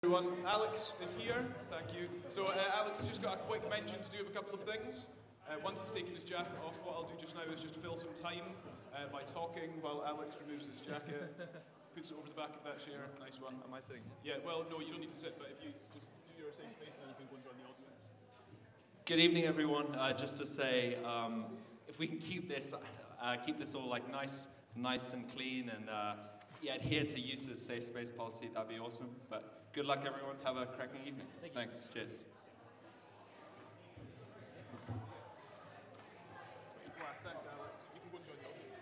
Everyone, Alex is here, thank you. So Alex has just got a quick mention to do of a couple of things. Once he's taken his jacket off, what I'll do just now is just fill some time by talking while Alex removes his jacket, puts it over the back of that chair. Nice one. Am I sitting? Yeah, well, no, you don't need to sit, but if you just do your safe space and then you can go and join the audience. Good evening, everyone. Just to say, if we can keep this all like nice and clean, and yeah, adhere to EUSA's safe space policy, that'd be awesome. But good luck, everyone. Have a cracking evening. Thanks. Cheers. Thanks, Alex. You can go and join the audience.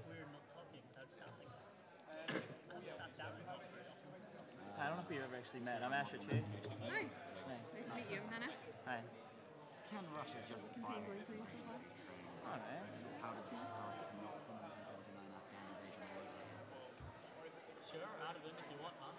We're not talking, that's happening. I don't know if we've ever actually met. I'm Asher too. Hi. Hi. Nice to meet you. I'm Hannah. Hi. Can Russia justify Penguins, are you so far? Alright. how does this pass not 179 Afghan invasion all over again? Sure, add it in if you want, man.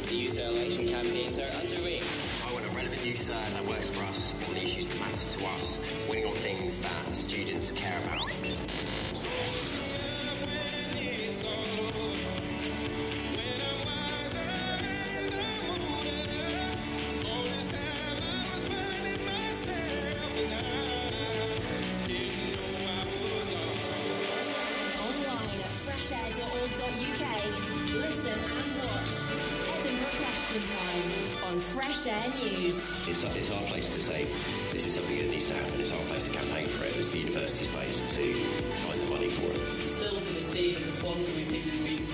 The EUSA election campaigns are underway. I want to EUSA that works for us on the issues that matter to us, winning on things that students care about. UK. Listen and watch Edinburgh Question Time on Fresh Air News. It's our place to say this is something that needs to happen. It's our place to campaign for it. It's the university's place to find the money for it. Still to this day, the response that we've seen has been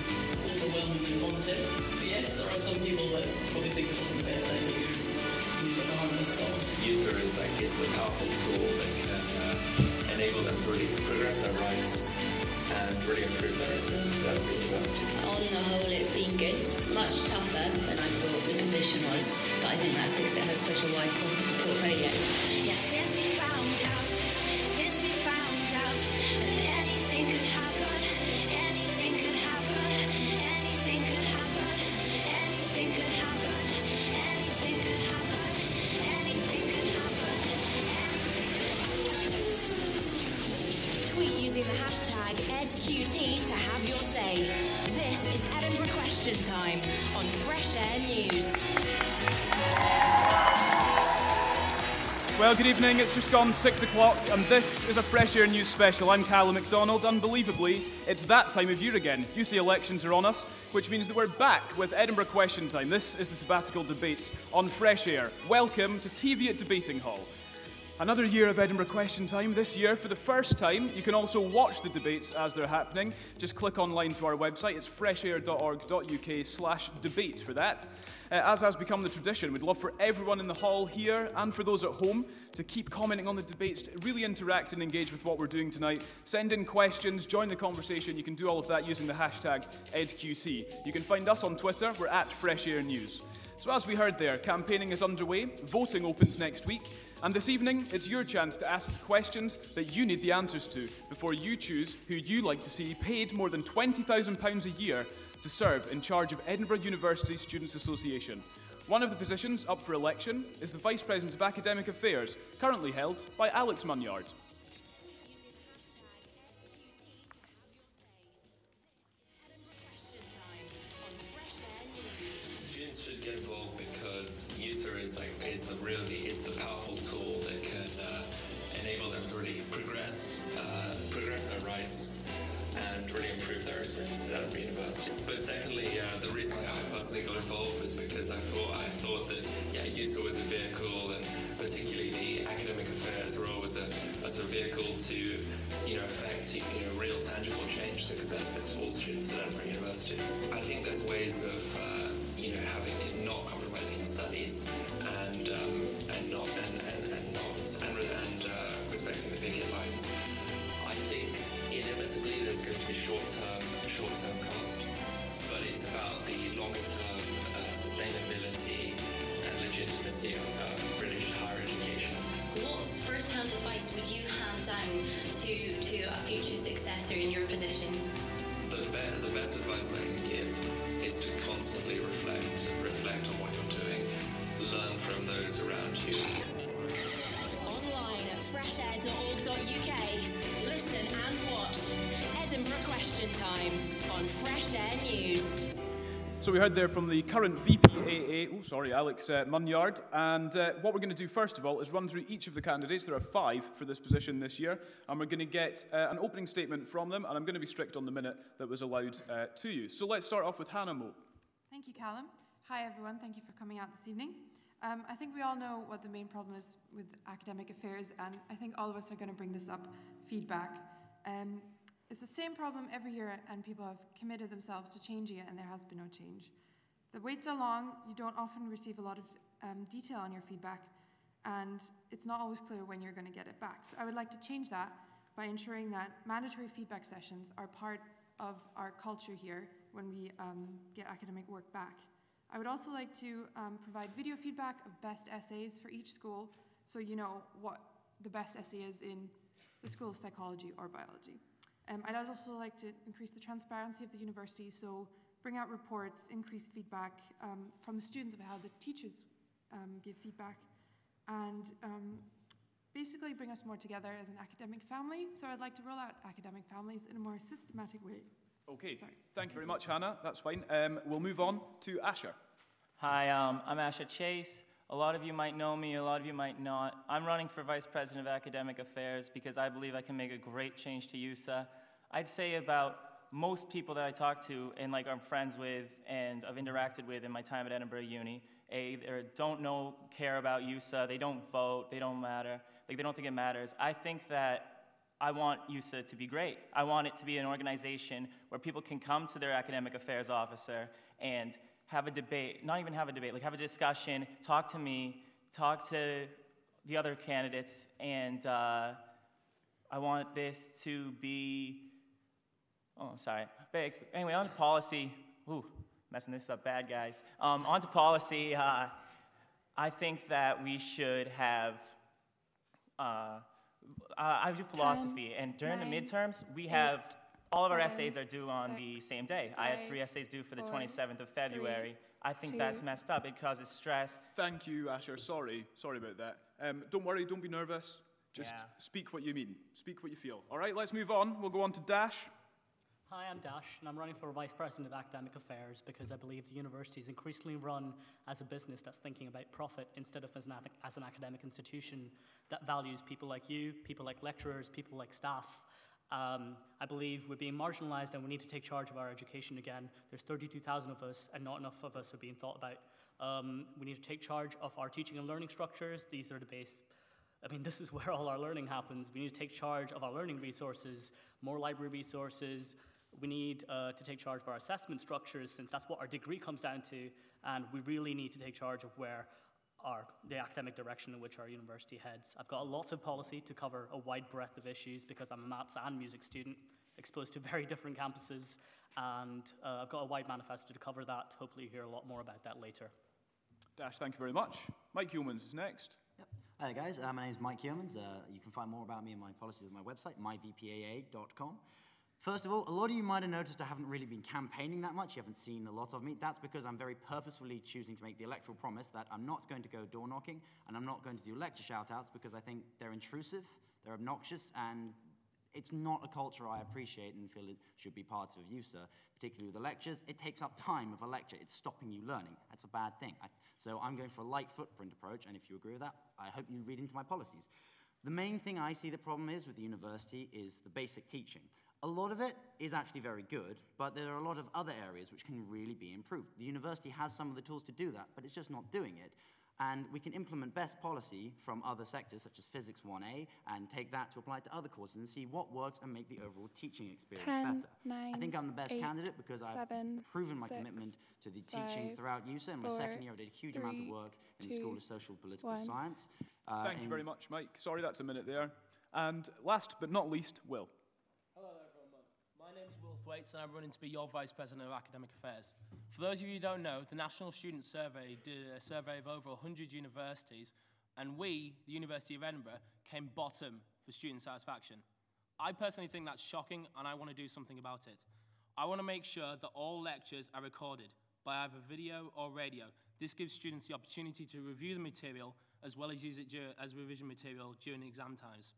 overwhelmingly positive. So yes, there are some people that probably think it wasn't the best idea, but to harness song. EUSA is the powerful tool that can enable them to really progress their rights and really improve their experience at the university. On the whole, it's been good. Much tougher than I thought the position was, but I think that's because it has such a wide portfolio. Yes, since we found out that anything could happen, anything could happen, anything could happen, anything could happen, anything could happen, anything could happen. Tweet using the hashtag EdQT to have your say. This is Edinburgh Question Time on Fresh Air News. Well, good evening. It's just gone 6 o'clock, and this is a Fresh Air News special. I'm Callum MacDonald. Unbelievably, it's that time of year again. EUSA elections are on us, which means that we're back with Edinburgh Question Time. This is the sabbatical debates on Fresh Air. Welcome to TV at Debating Hall. Another year of Edinburgh Question Time. This year, for the first time, you can also watch the debates as they're happening. Just click online to our website. It's freshair.org.uk/debate for that. As has become the tradition, we'd love for everyone in the hall here and for those at home to keep commenting on the debates, to really interact and engage with what we're doing tonight. Send in questions, join the conversation. You can do all of that using the hashtag EdQT. You can find us on Twitter. We're at Fresh Air News. So as we heard there, campaigning is underway. Voting opens next week. And this evening, it's your chance to ask the questions that you need the answers to before you choose who you'd like to see paid more than £20,000 a year to serve in charge of Edinburgh University Students' Association. One of the positions up for election is the Vice President of Academic Affairs, currently held by Alex Munyard. Students should get involved because EUSA is the powerful tool that can enable them to really progress their rights and really improve their experience at Edinburgh University. But secondly, the reason I personally got involved was because I thought that EUSA was a vehicle, and particularly the academic affairs role was a vehicle to affect real tangible change that could benefit all students at Edinburgh University. I think there's ways of having it not compromising your studies and respecting the picket lines. I think inevitably there's going to be short-term cost, but it's about the longer-term sustainability and legitimacy of British higher education. What first-hand advice would you hand down to a future successor in your position? The best advice I can give is to constantly reflect on what you're doing, learn from those around you. Online at freshair.org.uk. Listen and watch Edinburgh Question Time on Fresh Air News. So we heard there from the current VPAA, Alex Munyard, and what we're going to do first of all is run through each of the candidates. There are 5 for this position this year, and we're going to get an opening statement from them, and I'm going to be strict on the minute that was allowed to you. So let's start off with Hannah Moe. Thank you, Callum. Hi everyone, thank you for coming out this evening. I think we all know what the main problem is with academic affairs, and I think all of us are going to bring this up, feedback. It's the same problem every year, and people have committed themselves to changing it, and there has been no change. The waits are long, you don't often receive a lot of detail on your feedback, and it's not always clear when you're going to get it back. So I would like to change that by ensuring that mandatory feedback sessions are part of our culture here when we get academic work back. I would also like to provide video feedback of best essays for each school, so you know what the best essay is in the School of Psychology or Biology. I'd also like to increase the transparency of the university, so bring out reports, increase feedback from the students about how the teachers give feedback. and basically bring us more together as an academic family. So I'd like to roll out academic families in a more systematic way. Okay, Sorry. thank you very much, Hannah. That's fine. We'll move on to Asher. Hi, I'm Asher Chase. A lot of you might know me, a lot of you might not. I'm running for Vice President of Academic Affairs because I believe I can make a great change to EUSA. I'd say about most people that I talk to and like I'm friends with and I've interacted with in my time at Edinburgh Uni, either don't know, care about EUSA, they don't vote, they don't matter, like they don't think it matters. I think that I want EUSA to be great. I want it to be an organization where people can come to their academic affairs officer and have a debate, not even have a debate, like have a discussion, talk to me, talk to the other candidates, and I want this to be, sorry. But anyway, on to policy. Ooh, messing this up bad, guys. On to policy, I think that we should have, I do philosophy, and during the midterms, we have, all of our essays are due on the same day. I had 3 essays due for the 27th of February. I think that's messed up. It causes stress. Thank you, Asher. Sorry about that. Don't worry, don't be nervous. Just speak what you mean. Speak what you feel. All right, let's move on. We'll go on to Dash. Hi, I'm Dash, and I'm running for Vice President of Academic Affairs because I believe the university is increasingly run as a business that's thinking about profit instead of as an academic institution that values people like you, people like lecturers, people like staff. I believe we're being marginalized and we need to take charge of our education again. There's 32,000 of us and not enough of us are being thought about. We need to take charge of our teaching and learning structures. These are the base. I mean, this is where all our learning happens. We need to take charge of our learning resources, more library resources. We need to take charge of our assessment structures since that's what our degree comes down to. And we really need to take charge of where the academic direction in which our university heads. I've got a lot of policy to cover a wide breadth of issues because I'm a maths and music student exposed to very different campuses, and I've got a wide manifesto to cover that. Hopefully you hear a lot more about that later. Dash, thank you very much. Mike Yeomans is next. Yep. Hi guys, my name is Mike Yeomans. You can find more about me and my policies on my website, myvpaa.com. First of all, a lot of you might have noticed I haven't really been campaigning that much. You haven't seen a lot of me. That's because I'm very purposefully choosing to make the electoral promise that I'm not going to go door knocking and I'm not going to do lecture shout-outs because I think they're intrusive, they're obnoxious, and it's not a culture I appreciate and feel it should be part of EUSA, particularly with the lectures. It takes up time of a lecture. It's stopping you learning. That's a bad thing. So I'm going for a light footprint approach, and if you agree with that, I hope you read into my policies. The main thing I see the problem is with the university is the basic teaching. A lot of it is actually very good, but there are a lot of other areas which can really be improved. The university has some of the tools to do that, but it's just not doing it. And we can implement best policy from other sectors, such as Physics 1A, and take that to apply to other courses and see what works and make the overall teaching experience 10, better. 9, I think I'm the best 8, candidate because I've 7, proven my 6, commitment to the teaching 5, throughout EUSA. In my 4, second year, I did a huge amount of 3, work in the 2, School of Social Political 1. Science. Thank you very much, Mike. Sorry, that's a minute there. And last but not least, Will. Hello everyone, my name is Will Thwaites and I'm running to be your Vice President of Academic Affairs. For those of you who don't know, the National Student Survey did a survey of over 100 universities, and we, the University of Edinburgh, came bottom for student satisfaction. I personally think that's shocking and I want to do something about it. I want to make sure that all lectures are recorded by either video or radio. This gives students the opportunity to review the material as well as use it as revision material during exam times.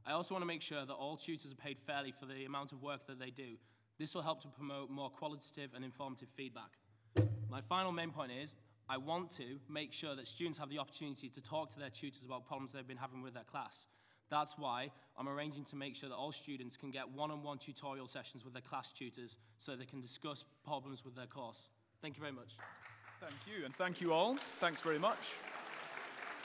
I also want to make sure that all tutors are paid fairly for the amount of work that they do. This will help to promote more qualitative and informative feedback. My final main point is, I want to make sure that students have the opportunity to talk to their tutors about problems they've been having with their class. That's why I'm arranging to make sure that all students can get one-on-one tutorial sessions with their class tutors so they can discuss problems with their course. Thank you very much. Thank you, and thank you all. Thanks very much.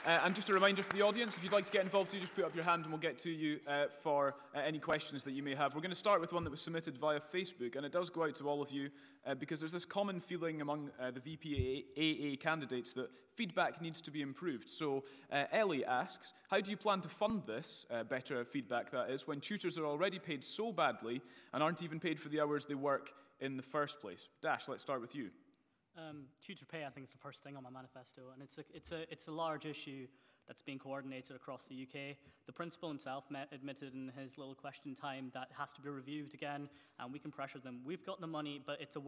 And just a reminder for the audience, if you'd like to get involved, do just put up your hand and we'll get to you for any questions that you may have. We're going to start with one that was submitted via Facebook, and it does go out to all of you because there's this common feeling among the VPAA candidates that feedback needs to be improved. So Ellie asks, how do you plan to fund this, better feedback that is, when tutors are already paid so badly and aren't even paid for the hours they work in the first place? Dash, let's start with you. Tutor pay, I think, is the first thing on my manifesto, and it's a large issue that's being coordinated across the UK. The principal himself admitted in his little question time that it has to be reviewed again, and we can pressure them. We've got the money, but it's a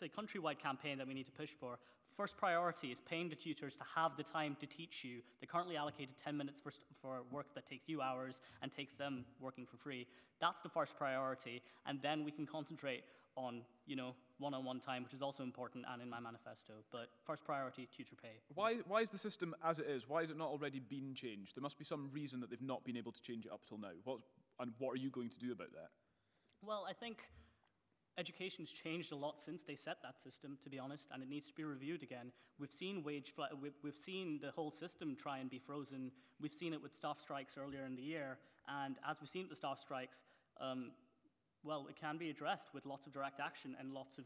countrywide campaign that we need to push for First priority is paying the tutors to have the time to teach you. They currently allocated 10 minutes for work that takes you hours and takes them working for free. That's the first priority, and then we can concentrate on, you know, one-on-one time, which is also important and in my manifesto. But first priority, tutor pay. Why is the system as it is? Why has it not already been changed? There must be some reason that they've not been able to change it up till now. What are you going to do about that? Well, I think education's changed a lot since they set that system, to be honest, and it needs to be reviewed again. We've seen we've seen the whole system try and be frozen. We've seen it with staff strikes earlier in the year, and as we've seen with the staff strikes, well, it can be addressed with lots of direct action and lots of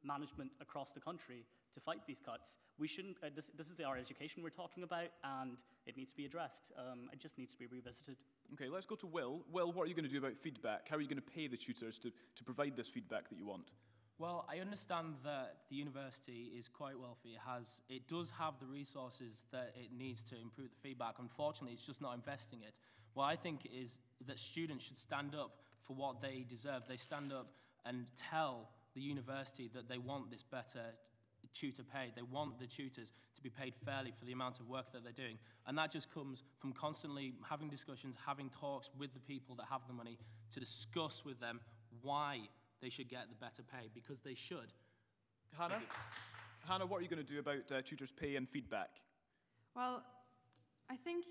management across the country to fight these cuts. We shouldn't, this is our education we're talking about, and it needs to be addressed. It just needs to be revisited. Okay, let's go to Will. Will, what are you going to do about feedback? How are you going to pay the tutors to provide this feedback that you want? Well, I understand that the university is quite wealthy. It does have the resources that it needs to improve the feedback. Unfortunately, it's just not investing it. What I think is that students should stand up for what they deserve. They stand up and tell the university that they want this better tutor pay. They want the tutors to be paid fairly for the amount of work that they're doing. And that just comes from constantly having discussions, having talks with the people that have the money to discuss with them why they should get the better pay, because they should. Hannah, what are you going to do about tutors' pay and feedback? Well, I think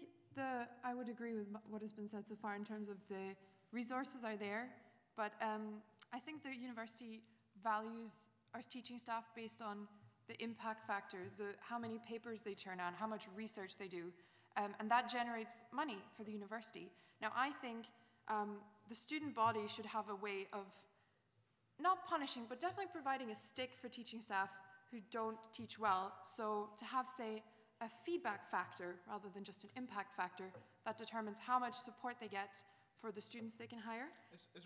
I would agree with what has been said so far in terms of the resources are there, but I think the university values our teaching staff based on the impact factor, how many papers they churn out, how much research they do, and that generates money for the university. Now, I think the student body should have a way of not punishing, but definitely providing a stick for teaching staff who don't teach well. So to have, say, a feedback factor rather than just an impact factor that determines how much support they get for the students they can hire.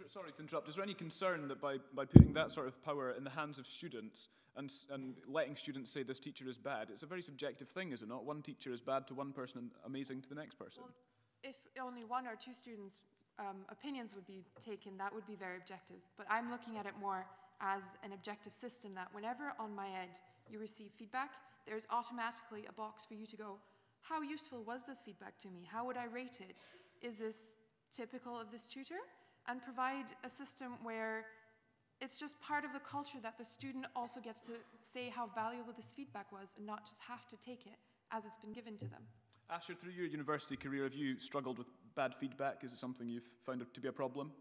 Sorry to interrupt, is there any concern that by putting that sort of power in the hands of students and letting students say this teacher is bad, it's a very subjective thing, is it not? One teacher is bad to one person and amazing to the next person. Well, if only one or two students' opinions would be taken, that would be very objective. But I'm looking at it more as an objective system that whenever on my ed you receive feedback, there's automatically a box for you to go, how useful was this feedback to me? How would I rate it? Is this typical of this tutor? And provide a system where it's just part of the culture that the student also gets to say how valuable this feedback was and not just have to take it as it's been given to them. Asher, through your university career, have you struggled with bad feedback? Is it something you've found to be a problem?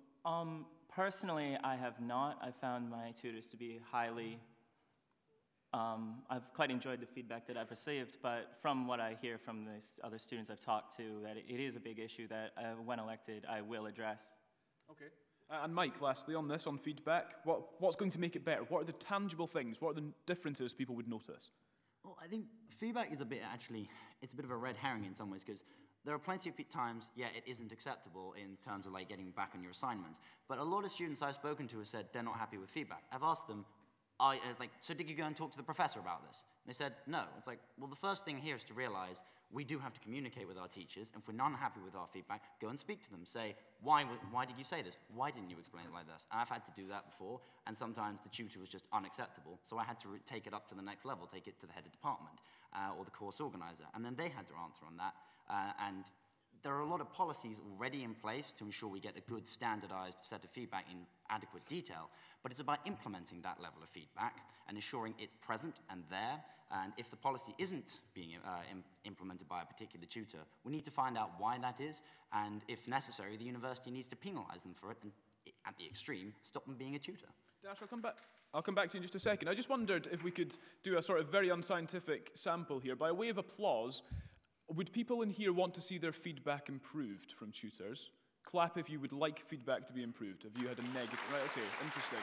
Personally, I have not. I found my tutors to be highly I've quite enjoyed the feedback that I've received, but from what I hear from the other students I've talked to, that it is a big issue that when elected I will address. Okay. And Mike, lastly, on this, on feedback, what's going to make it better? What are the tangible things? What are the differences people would notice? Well, I think feedback is it's a bit of a red herring in some ways, because there are plenty of times, yeah, it isn't acceptable in terms of like getting back on your assignments. But a lot of students I've spoken to have said they're not happy with feedback. I've asked them, so did you go and talk to the professor about this? And they said, no. It's like, well, the first thing here is to realize we do have to communicate with our teachers, and if we're not happy with our feedback, go and speak to them. Say, why did you say this? Why didn't you explain it like this? And I've had to do that before, and sometimes the tutor was just unacceptable, so I had to take it up to the next level, take it to the head of department, or the course organizer, and then they had to answer on that, and there are a lot of policies already in place to ensure we get a good standardized set of feedback in adequate detail, but it's about implementing that level of feedback and ensuring it's present and there. And if the policy isn't being implemented by a particular tutor, we need to find out why that is, and if necessary, the university needs to penalize them for it, and at the extreme, stop them being a tutor. Dash, I'll come back to you in just a second. I just wondered if we could do a sort of very unscientific sample here. By way of applause, would people in here want to see their feedback improved from tutors? Clap if you would like feedback to be improved. Have you had a negative? Right, okay, interesting.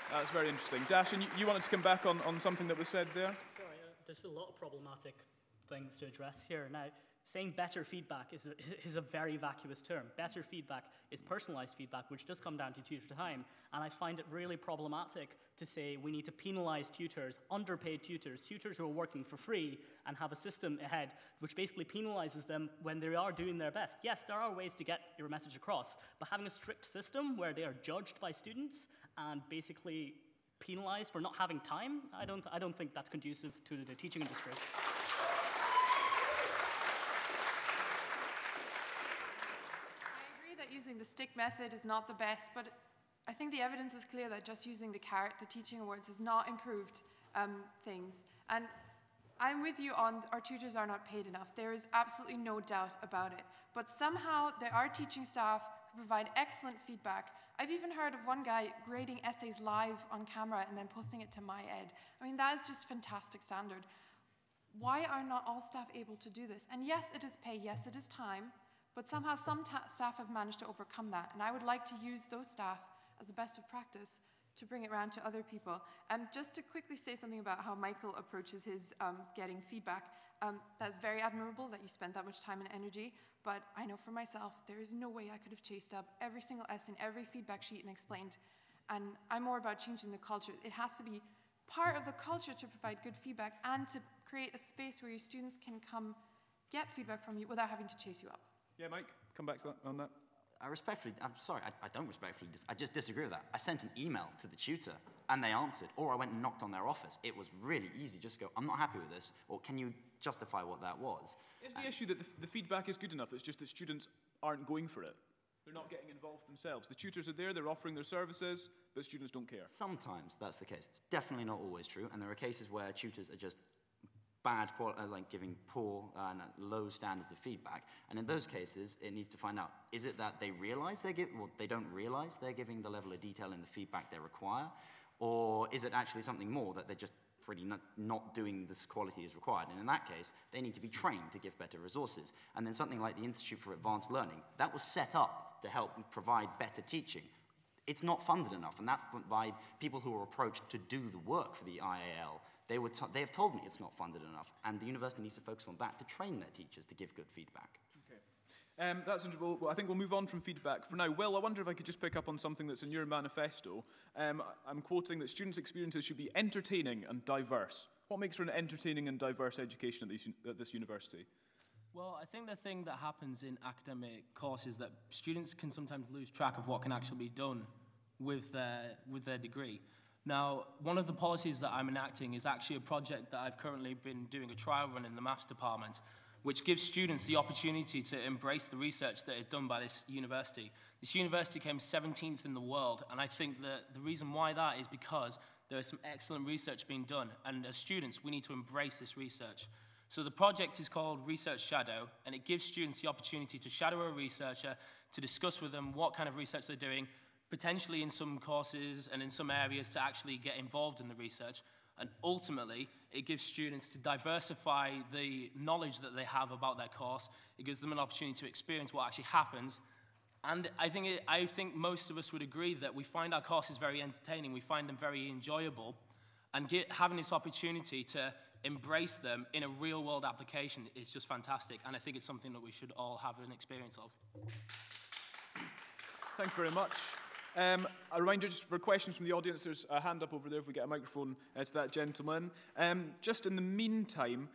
That's very interesting. Dash, and you wanted to come back on something that was said there? Sorry, there's a lot of problematic things to address here. Now, saying better feedback is a very vacuous term. Better feedback is personalized feedback, which does come down to tutor time. And I find it really problematic to say we need to penalize tutors, underpaid tutors who are working for free and have a system ahead which basically penalizes them when they are doing their best. Yes, there are ways to get your message across, but having a strict system where they are judged by students and basically penalized for not having time. I don't think that's conducive to the teaching industry. I agree that using the stick method is not the best, but I think the evidence is clear that just using the carrot, the teaching awards, has not improved things. And I'm with you on our tutors are not paid enough. There is absolutely no doubt about it. But somehow there are teaching staff who provide excellent feedback. I've even heard of one guy grading essays live on camera and then posting it to MyEd. I mean, that is just fantastic standard. Why are not all staff able to do this? And yes, it is pay, yes, it is time, but somehow some staff have managed to overcome that. And I would like to use those staff as a best of practice to bring it around to other people. Just to quickly say something about how Michael approaches his getting feedback, that's very admirable that you spent that much time and energy, but I know for myself, there is no way I could have chased up every single essay, every feedback sheet and explained. And I'm more about changing the culture. It has to be part of the culture to provide good feedback and to create a space where your students can come get feedback from you without having to chase you up. Yeah, Mike, come back to that, on that. I'm sorry, I don't respectfully, I just disagree with that. I sent an email to the tutor and they answered, or I went and knocked on their office. It was really easy, just go, I'm not happy with this, or can you justify what that was? Is the issue that the feedback is good enough, it's just that students aren't going for it? They're not getting involved themselves. The tutors are there, they're offering their services, but students don't care. Sometimes that's the case. It's definitely not always true, and there are cases where tutors are just bad quality, like giving poor and low standards of feedback. And in those cases, it needs to find out, is it that they realize they don't realize they're giving the level of detail in the feedback they require? Or is it actually something more that they're just pretty not doing this quality as required? And in that case, they need to be trained to give better resources. And then something like the Institute for Advanced Learning, that was set up to help provide better teaching. It's not funded enough, and that's by people who are approached to do the work for the IAL. They have told me it's not funded enough, and the university needs to focus on that to train their teachers to give good feedback. Okay. Well, I think we'll move on from feedback for now. Will, I wonder if I could just pick up on something that's in your manifesto. I'm quoting that students' experiences should be entertaining and diverse. What makes for an entertaining and diverse education at this university? Well, I think the thing that happens in academic courses is that students can sometimes lose track of what can actually be done with their degree. Now, one of the policies that I'm enacting is actually a project that I've currently been doing a trial run in the maths department, which gives students the opportunity to embrace the research that is done by this university. This university came 17th in the world, and I think that the reason why that is because there is some excellent research being done, and as students, we need to embrace this research. So the project is called Research Shadow, and it gives students the opportunity to shadow a researcher, to discuss with them what kind of research they're doing, potentially in some courses and in some areas to actually get involved in the research. And ultimately, it gives students to diversify the knowledge that they have about their course. It gives them an opportunity to experience what actually happens. And I think most of us would agree that we find our courses very entertaining, we find them very enjoyable, and having this opportunity to embrace them in a real-world application is just fantastic, and I think it's something that we should all have an experience of. Thank you very much. A reminder, just for questions from the audience, there's a hand up over there if we get a microphone to that gentleman. Just in the meantime,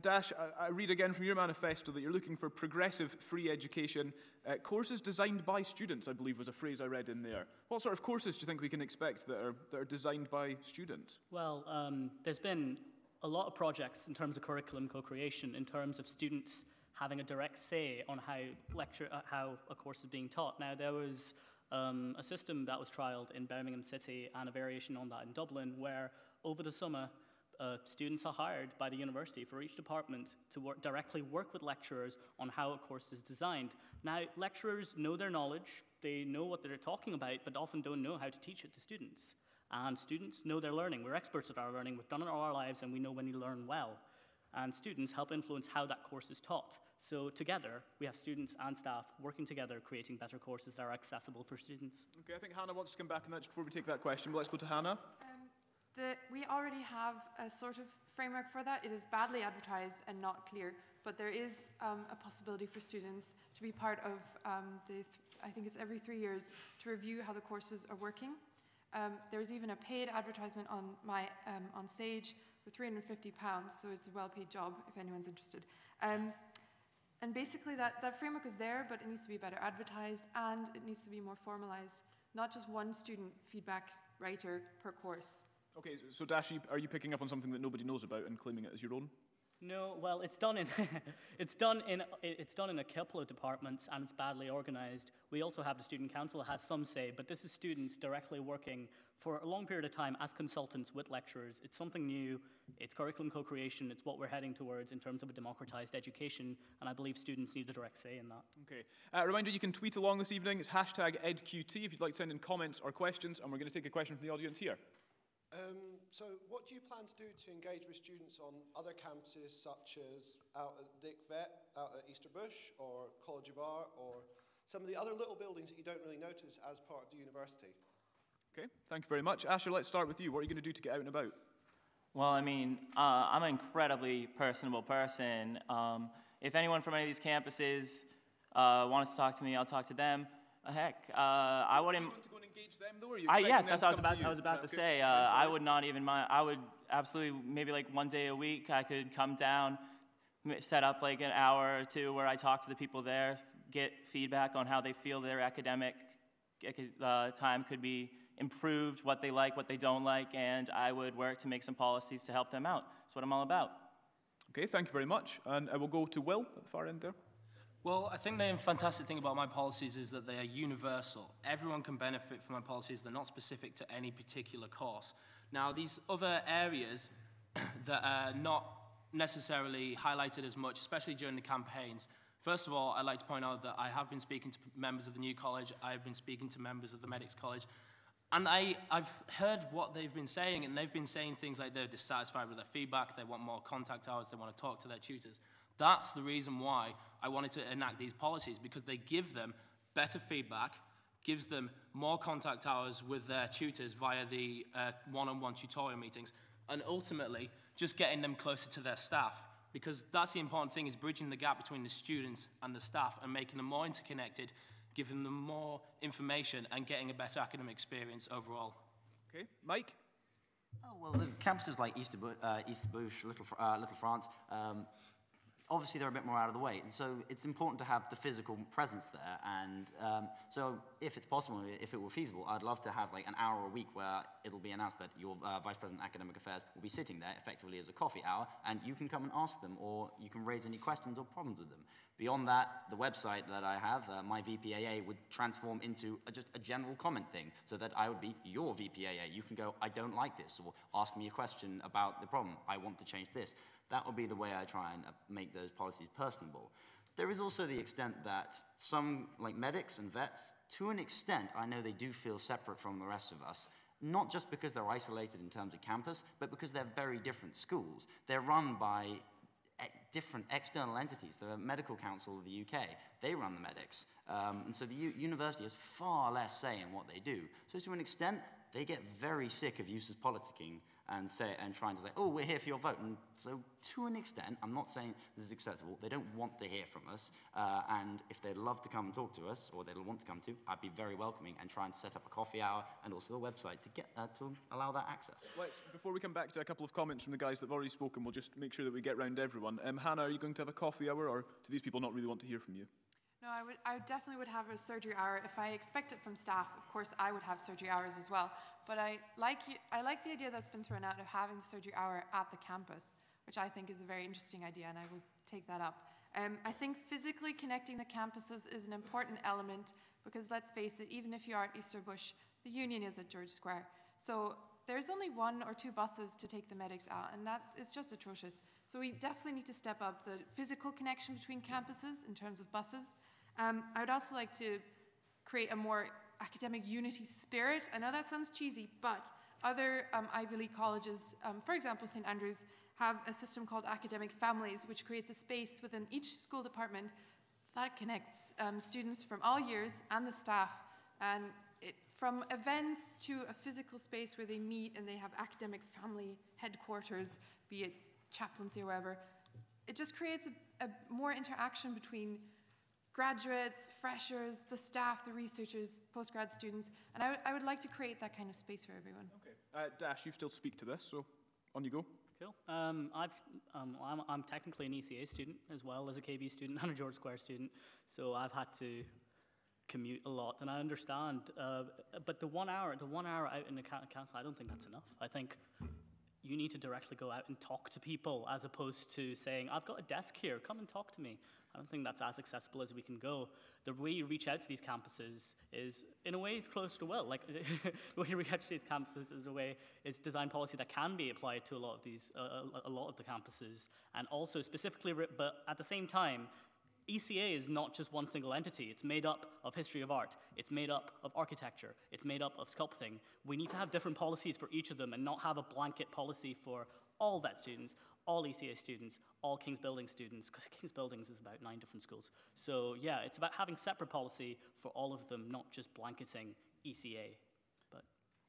Dash, I read again from your manifesto that you're looking for progressive free education. Courses designed by students, I believe was a phrase I read in there. What sort of courses do you think we can expect that are designed by students? Well, there's been a lot of projects in terms of curriculum co-creation, in terms of students having a direct say on how a course is being taught. Now, there was a system that was trialled in Birmingham City and a variation on that in Dublin, where over the summer, students are hired by the university for each department to directly work with lecturers on how a course is designed. Now, lecturers know their knowledge, they know what they're talking about, but often don't know how to teach it to students. And students know their learning. We're experts at our learning, we've done it all our lives, and we know when you learn well. And students help influence how that course is taught. So together, we have students and staff working together, creating better courses that are accessible for students. Okay, I think Hannah wants to come back on that just before we take that question, but let's go to Hannah. We already have a sort of framework for that. It is badly advertised and not clear, but there is a possibility for students to be part of I think it's every 3 years, to review how the courses are working. There's even a paid advertisement on Sage for £350, so it's a well-paid job if anyone's interested. And basically that framework is there, but it needs to be better advertised and it needs to be more formalized. Not just one student feedback writer per course. Okay, so Dash, are you picking up on something that nobody knows about and claiming it as your own? No, well, it's done in it's done in a couple of departments, and it's badly organized. We also have the student council that has some say, but this is students directly working for a long period of time as consultants with lecturers. It's something new. It's curriculum co-creation. It's what we're heading towards in terms of a democratized education, and I believe students need a direct say in that. Okay. Reminder, you can tweet along this evening. It's #EdQT if you'd like to send in comments or questions, and we're going to take a question from the audience here. So what do you plan to do to engage with students on other campuses, such as out at Dick Vet, out at Easterbush, or College of Art, or some of the other little buildings that you don't really notice as part of the university? Okay, thank you very much. Asher, let's start with you. What are you going to do to get out and about? Well, I mean, I'm an incredibly personable person. If anyone from any of these campuses wants to talk to me, I'll talk to them. Heck, I wouldn't. Are you going to go and engage them, though? Or are you Yes, expecting that's them what to come to you? I was about to Okay, say. I would not even mind. I would absolutely, maybe like one day a week, I could come down, set up like an hour or two where I talk to the people there, get feedback on how they feel their academic time could be improved, what they like, what they don't like, and I would work to make some policies to help them out. That's what I'm all about. Okay, thank you very much. And I will go to Will at the far end there. Well, I think the fantastic thing about my policies is that they are universal. Everyone can benefit from my policies. They're not specific to any particular course. Now, these other areas that are not necessarily highlighted as much, especially during the campaigns, first of all, I'd like to point out that I have been speaking to members of the New College. I've been speaking to members of the Medics College. And I've heard what they've been saying, and they've been saying things like they're dissatisfied with their feedback, they want more contact hours, they want to talk to their tutors. That's the reason why I wanted to enact these policies, because they give them better feedback, gives them more contact hours with their tutors via the one-on-one tutorial meetings, and ultimately just getting them closer to their staff. Because that's the important thing, is bridging the gap between the students and the staff and making them more interconnected, giving them more information and getting a better academic experience overall. Okay, Mike? Oh, well, the campuses like Easterbush, Little France, obviously they're a bit more out of the way, and so it's important to have the physical presence there, and so if it's possible, if it were feasible, I'd love to have like an hour a week where it'll be announced that your Vice President of Academic Affairs will be sitting there effectively as a coffee hour, and you can come and ask them, or you can raise any questions or problems with them. Beyond that, the website that I have, my VPAA, would transform into just a general comment thing, so that I would be your VPAA. You can go, I don't like this, or ask me a question about the problem. I want to change this. That would be the way I try and make those policies personable. There is also the extent that some, like medics and vets, to an extent, I know they do feel separate from the rest of us, not just because they're isolated in terms of campus, but because they're very different schools. They're run by different external entities. The Medical Council of the UK, they run the medics. And so the university has far less say in what they do. So to an extent, they get very sick of EUSA's politicking and trying to say, oh, we're here for your vote. And so to an extent, I'm not saying this is acceptable, they don't want to hear from us, and if they'd love to come and talk to us, or they'd want to come to, I'd be very welcoming and try and set up a coffee hour and also a website to get to allow that access. Before we come back to a couple of comments from the guys that have already spoken, we'll just make sure that we get round everyone. Hannah, are you going to have a coffee hour, or do these people not really want to hear from you? No, I definitely would have a surgery hour. If I expect it from staff, of course, I would have surgery hours as well. But I like the idea that's been thrown out of having the surgery hour at the campus, which I think is a very interesting idea, and I will take that up. I think physically connecting the campuses is an important element, because let's face it, even if you are at Easterbush, the Union is at George Square. So there's only 1 or 2 buses to take the medics out, and that is just atrocious. So we definitely need to step up the physical connection between campuses in terms of buses. I would also like to create a more academic unity spirit. I know that sounds cheesy, but other Ivy League colleges, for example, St. Andrews, have a system called Academic Families, which creates a space within each school department that connects students from all years and the staff, and from events to a physical space where they meet and they have academic family headquarters, be it chaplaincy or wherever. It just creates a more interaction between graduates, freshers, the staff, the researchers, postgrad students, and I would like to create that kind of space for everyone. Okay. Dash, you still speak to this, so on you go. Cool. I'm technically an ECA student as well as a KB student and a George Square student, so I've had to commute a lot, and I understand. But the 1 hour out in the council, I don't think that's enough. I think you need to directly go out and talk to people as opposed to saying, I've got a desk here, come and talk to me. I don't think that's as accessible as we can go. The way you reach out to these campuses is, in a way, close to will. Like, the way you reach out to these campuses is a way, it's design policy that can be applied to a lot of these, a lot of the campuses, and also specifically, but at the same time, ECA is not just one single entity. It's made up of history of art. It's made up of architecture. It's made up of sculpting. We need to have different policies for each of them and not have a blanket policy for all VET students, all ECA students, all King's Building students, because King's Buildings is about 9 different schools. So yeah, it's about having separate policy for all of them, not just blanketing ECA.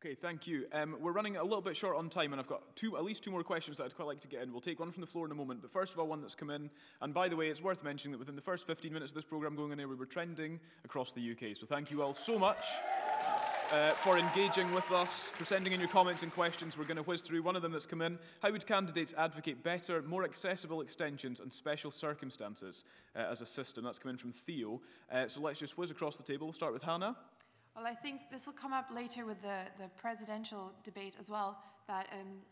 Okay, thank you. We're running a little bit short on time, and I've got at least two more questions that I'd quite like to get in. We'll take one from the floor in a moment, but first of all, one that's come in. And by the way, it's worth mentioning that within the first 15 minutes of this programme going on air, we were trending across the UK. So thank you all so much for engaging with us, for sending in your comments and questions. We're going to whiz through one of them that's come in. How would candidates advocate better, more accessible extensions and special circumstances as a system? That's come in from Theo. So let's just whiz across the table. We'll start with Hannah. Well, I think this will come up later with the presidential debate as well, that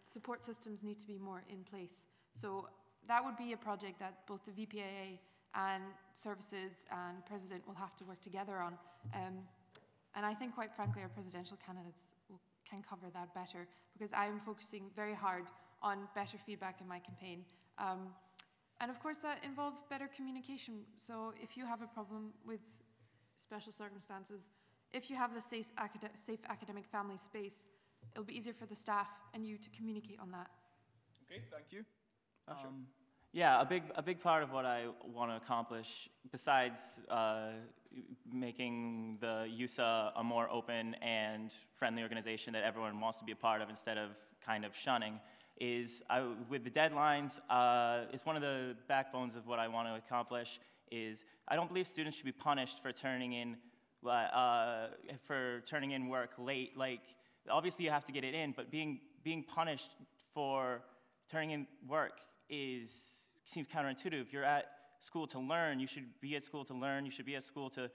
support systems need to be more in place. So that would be a project that both the VPAA and services and president will have to work together on. And I think, quite frankly, our presidential candidates can cover that better, because I am focusing very hard on better feedback in my campaign. And of course, that involves better communication. So if you have a problem with special circumstances, if you have the safe academic family space, it'll be easier for the staff and you to communicate on that. Okay, thank you. Asher. Yeah, a big part of what I want to accomplish, besides making the EUSA a more open and friendly organization that everyone wants to be a part of instead of kind of shunning, is with the deadlines, it's one of the backbones of what I want to accomplish. Is I don't believe students should be punished for turning in work late. Like, obviously you have to get it in, but being punished for turning in work seems counterintuitive. You're at school to learn. You should be at school to learn. You should be at school to,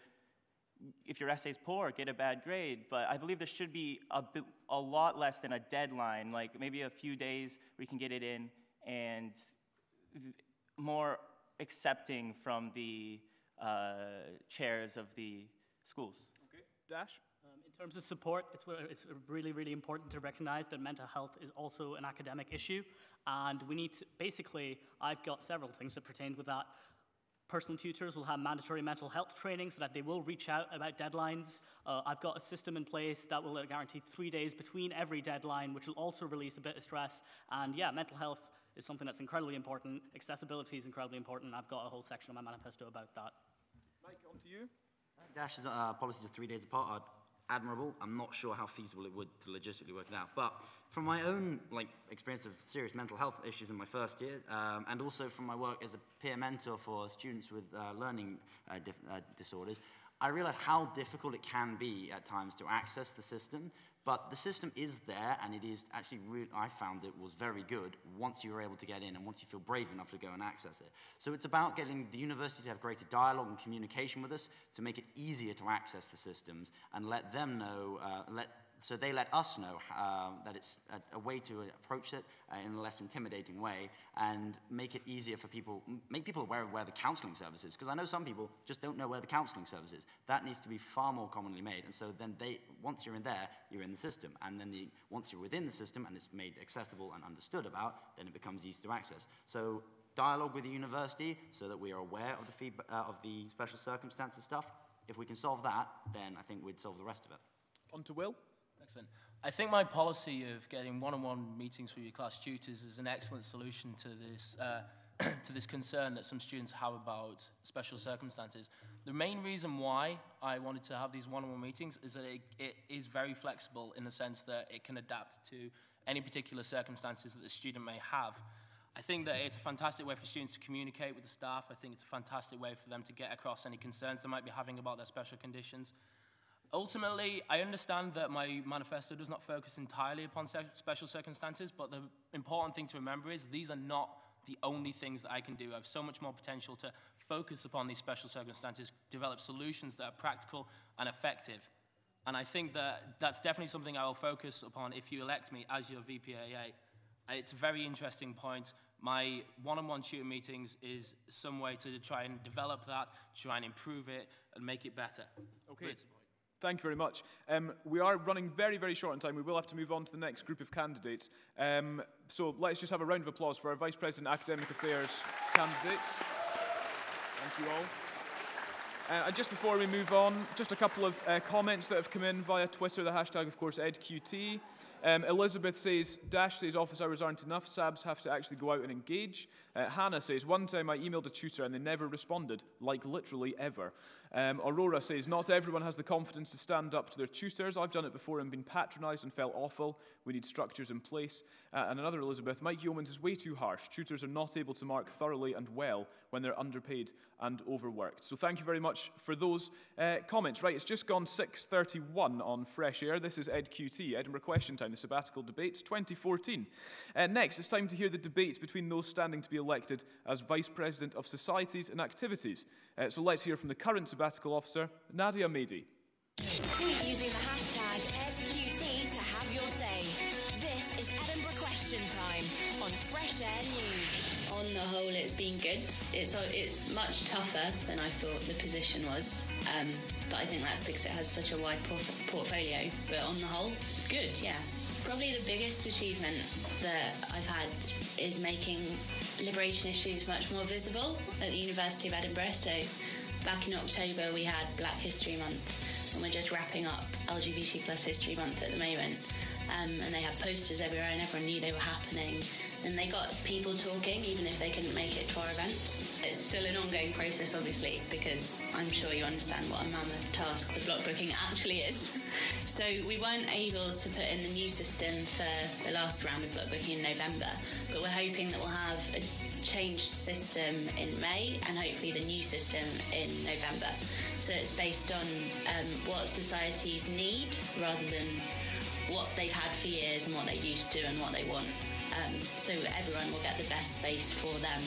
if your essay's poor, get a bad grade. But I believe there should be a lot less than a deadline, like maybe a few days where you can get it in, and more accepting from the chairs of the schools. Okay, Dash? In terms of support, it's really, really important to recognize that mental health is also an academic issue, and we need to, basically, I've got several things that pertain with that. Personal tutors will have mandatory mental health training so that they will reach out about deadlines. I've got a system in place that will guarantee 3 days between every deadline, which will also release a bit of stress. And yeah, mental health is something that's incredibly important. Accessibility is incredibly important. I've got a whole section of my manifesto about that. Mike, on to you. Dash's policies of 3 days apart are admirable. I'm not sure how feasible it would to logistically work it out. But from my own experience of serious mental health issues in my first year, and also from my work as a peer mentor for students with learning disorders, I realized how difficult it can be at times to access the system. But the system is there, and it is actually I found it was very good once you were able to get in and once you feel brave enough to go and access it. So it's about getting the university to have greater dialogue and communication with us to make it easier to access the systems and let them know, so they let us know that it's a way to approach it in a less intimidating way, and make it easier for people, make people aware of where the counselling service is, because I know some people just don't know where the counselling service is. That needs to be far more commonly made, and so then once you're in there, you're in the system, and then once you're within the system and it's made accessible and understood about, then it becomes easy to access. So dialogue with the university so that we are aware of the special circumstances stuff. If we can solve that, then I think we'd solve the rest of it. On to Will. Excellent. I think my policy of getting one-on-one meetings with your class tutors is an excellent solution to this to this concern that some students have about special circumstances. The main reason why I wanted to have these one-on-one meetings is that it is very flexible in the sense that it can adapt to any particular circumstances that the student may have. I think that it's a fantastic way for students to communicate with the staff. I think it's a fantastic way for them to get across any concerns they might be having about their special conditions. Ultimately, I understand that my manifesto does not focus entirely upon special circumstances, but the important thing to remember is these are not the only things that I can do. I have so much more potential to focus upon these special circumstances, develop solutions that are practical and effective. And I think that that's definitely something I will focus upon if you elect me as your VPAA. It's a very interesting point. My one-on-one tutor meetings is some way to try and develop that, try and improve it, and make it better. Okay. Thank you very much. We are running very, very short on time. We will have to move on to the next group of candidates. So let's just have a round of applause for our Vice President Academic Affairs candidates. Thank you all. And just before we move on, just a couple of comments that have come in via Twitter, the hashtag, of course, EdQT. Elizabeth says, Dash says office hours aren't enough, SABs have to actually go out and engage. Hannah says, one time I emailed a tutor and they never responded, like literally ever. Aurora says, not everyone has the confidence to stand up to their tutors. I've done it before and been patronised and felt awful. We need structures in place. And another Elizabeth, Mike Yeomans is way too harsh. Tutors are not able to mark thoroughly and well when they're underpaid and overworked. So thank you very much for those comments. Right, it's just gone 6:31 on Fresh Air. This is EdQT, Edinburgh Question Time, the sabbatical debates 2014. Next, it's time to hear the debate between those standing to be elected as Vice President of Societies and Activities. So let's hear from the current sabbatical officer, Nadia Mehdi. Tweet using the hashtag EdQT to have your say. This is Edinburgh Question Time on Fresh Air News. On the whole, it's been good. It's much tougher than I thought the position was, but I think that's because it has such a wide portfolio. But on the whole, good, yeah. Probably the biggest achievement that I've had is making liberation issues much more visible at the University of Edinburgh. So back in October, we had Black History Month, and we're just wrapping up LGBT plus History Month at the moment. And they had posters everywhere and everyone knew they were happening. And they got people talking even if they couldn't make it to our events. It's still an ongoing process, obviously, because I'm sure you understand what a mammoth task the block booking actually is. So we weren't able to put in the new system for the last round of block booking in November, but we're hoping that we'll have a changed system in May and hopefully the new system in November. So it's based on what societies need rather than what they've had for years and what they're used to and what they want. So everyone will get the best space for them,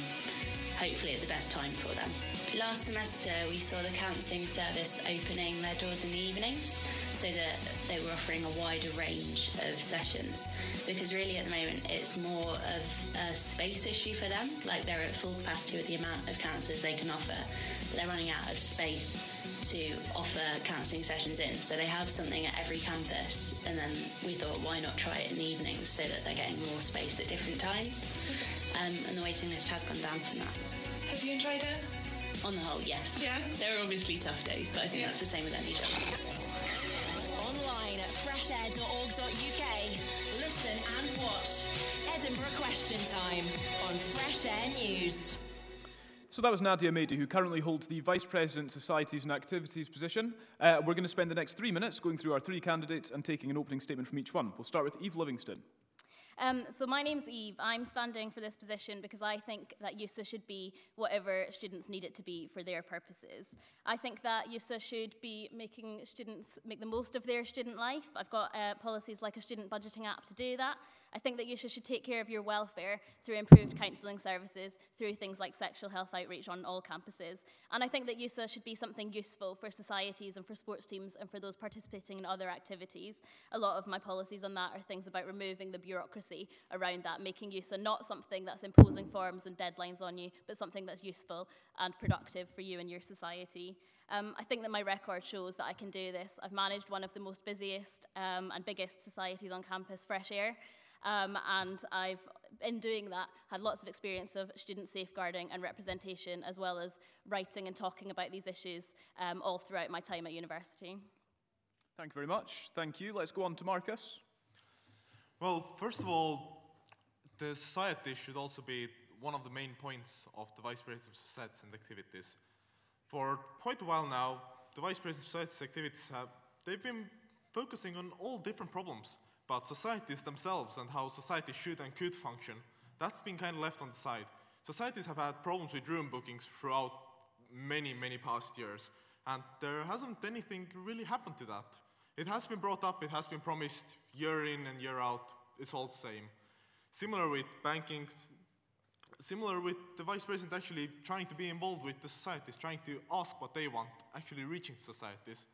hopefully at the best time for them. Last semester we saw the counselling service opening their doors in the evenings so that they were offering a wider range of sessions, because really at the moment it's more of a space issue for them. Like, they're at full capacity with the amount of counsellors they can offer, but they're running out of space to offer counselling sessions in. So they have something at every campus, and then we thought, why not try it in the evenings so that they're getting more space at different times. And the waiting list has gone down from that. Have you enjoyed it? On the whole, yes. Yeah. There are obviously tough days, but I think that's the same with any job. Online at freshair.org.uk. Listen and watch Edinburgh Question Time on Fresh Air News. So that was Nadia Mehdi, who currently holds the Vice President Societies and Activities position. We're going to spend the next 3 minutes going through our three candidates and taking an opening statement from each one. We'll start with Eve Livingston. So my name's Eve. I'm standing for this position because I think that EUSA should be whatever students need it to be for their purposes. I think that EUSA should be making students make the most of their student life. I've got policies like a student budgeting app to do that. I think that EUSA should take care of your welfare through improved counselling services, through things like sexual health outreach on all campuses. And I think that EUSA should be something useful for societies and for sports teams and for those participating in other activities. A lot of my policies on that are things about removing the bureaucracy around that, making EUSA not something that's imposing forms and deadlines on you, but something that's useful and productive for you and your society. I think that my record shows that I can do this. I've managed one of the most busiest and biggest societies on campus, Fresh Air. And I've, in doing that, had lots of experience of student safeguarding and representation, as well as writing and talking about these issues all throughout my time at university. Thank you very much. Thank you. Let's go on to Marcus. Well, first of all, the society should also be one of the main points of the Vice President of Societies and Activities. For quite a while now, the Vice President of Societies and Activities they've been focusing on all different problems, but societies themselves and how society should and could function, that's been kind of left on the side. Societies have had problems with room bookings throughout many, many past years, and there hasn't anything really happened to that. It has been brought up, it has been promised year in and year out, it's all the same. Similar with banking Similar with the vice president actually trying to be involved with the societies, trying to ask what they want, actually reaching societies.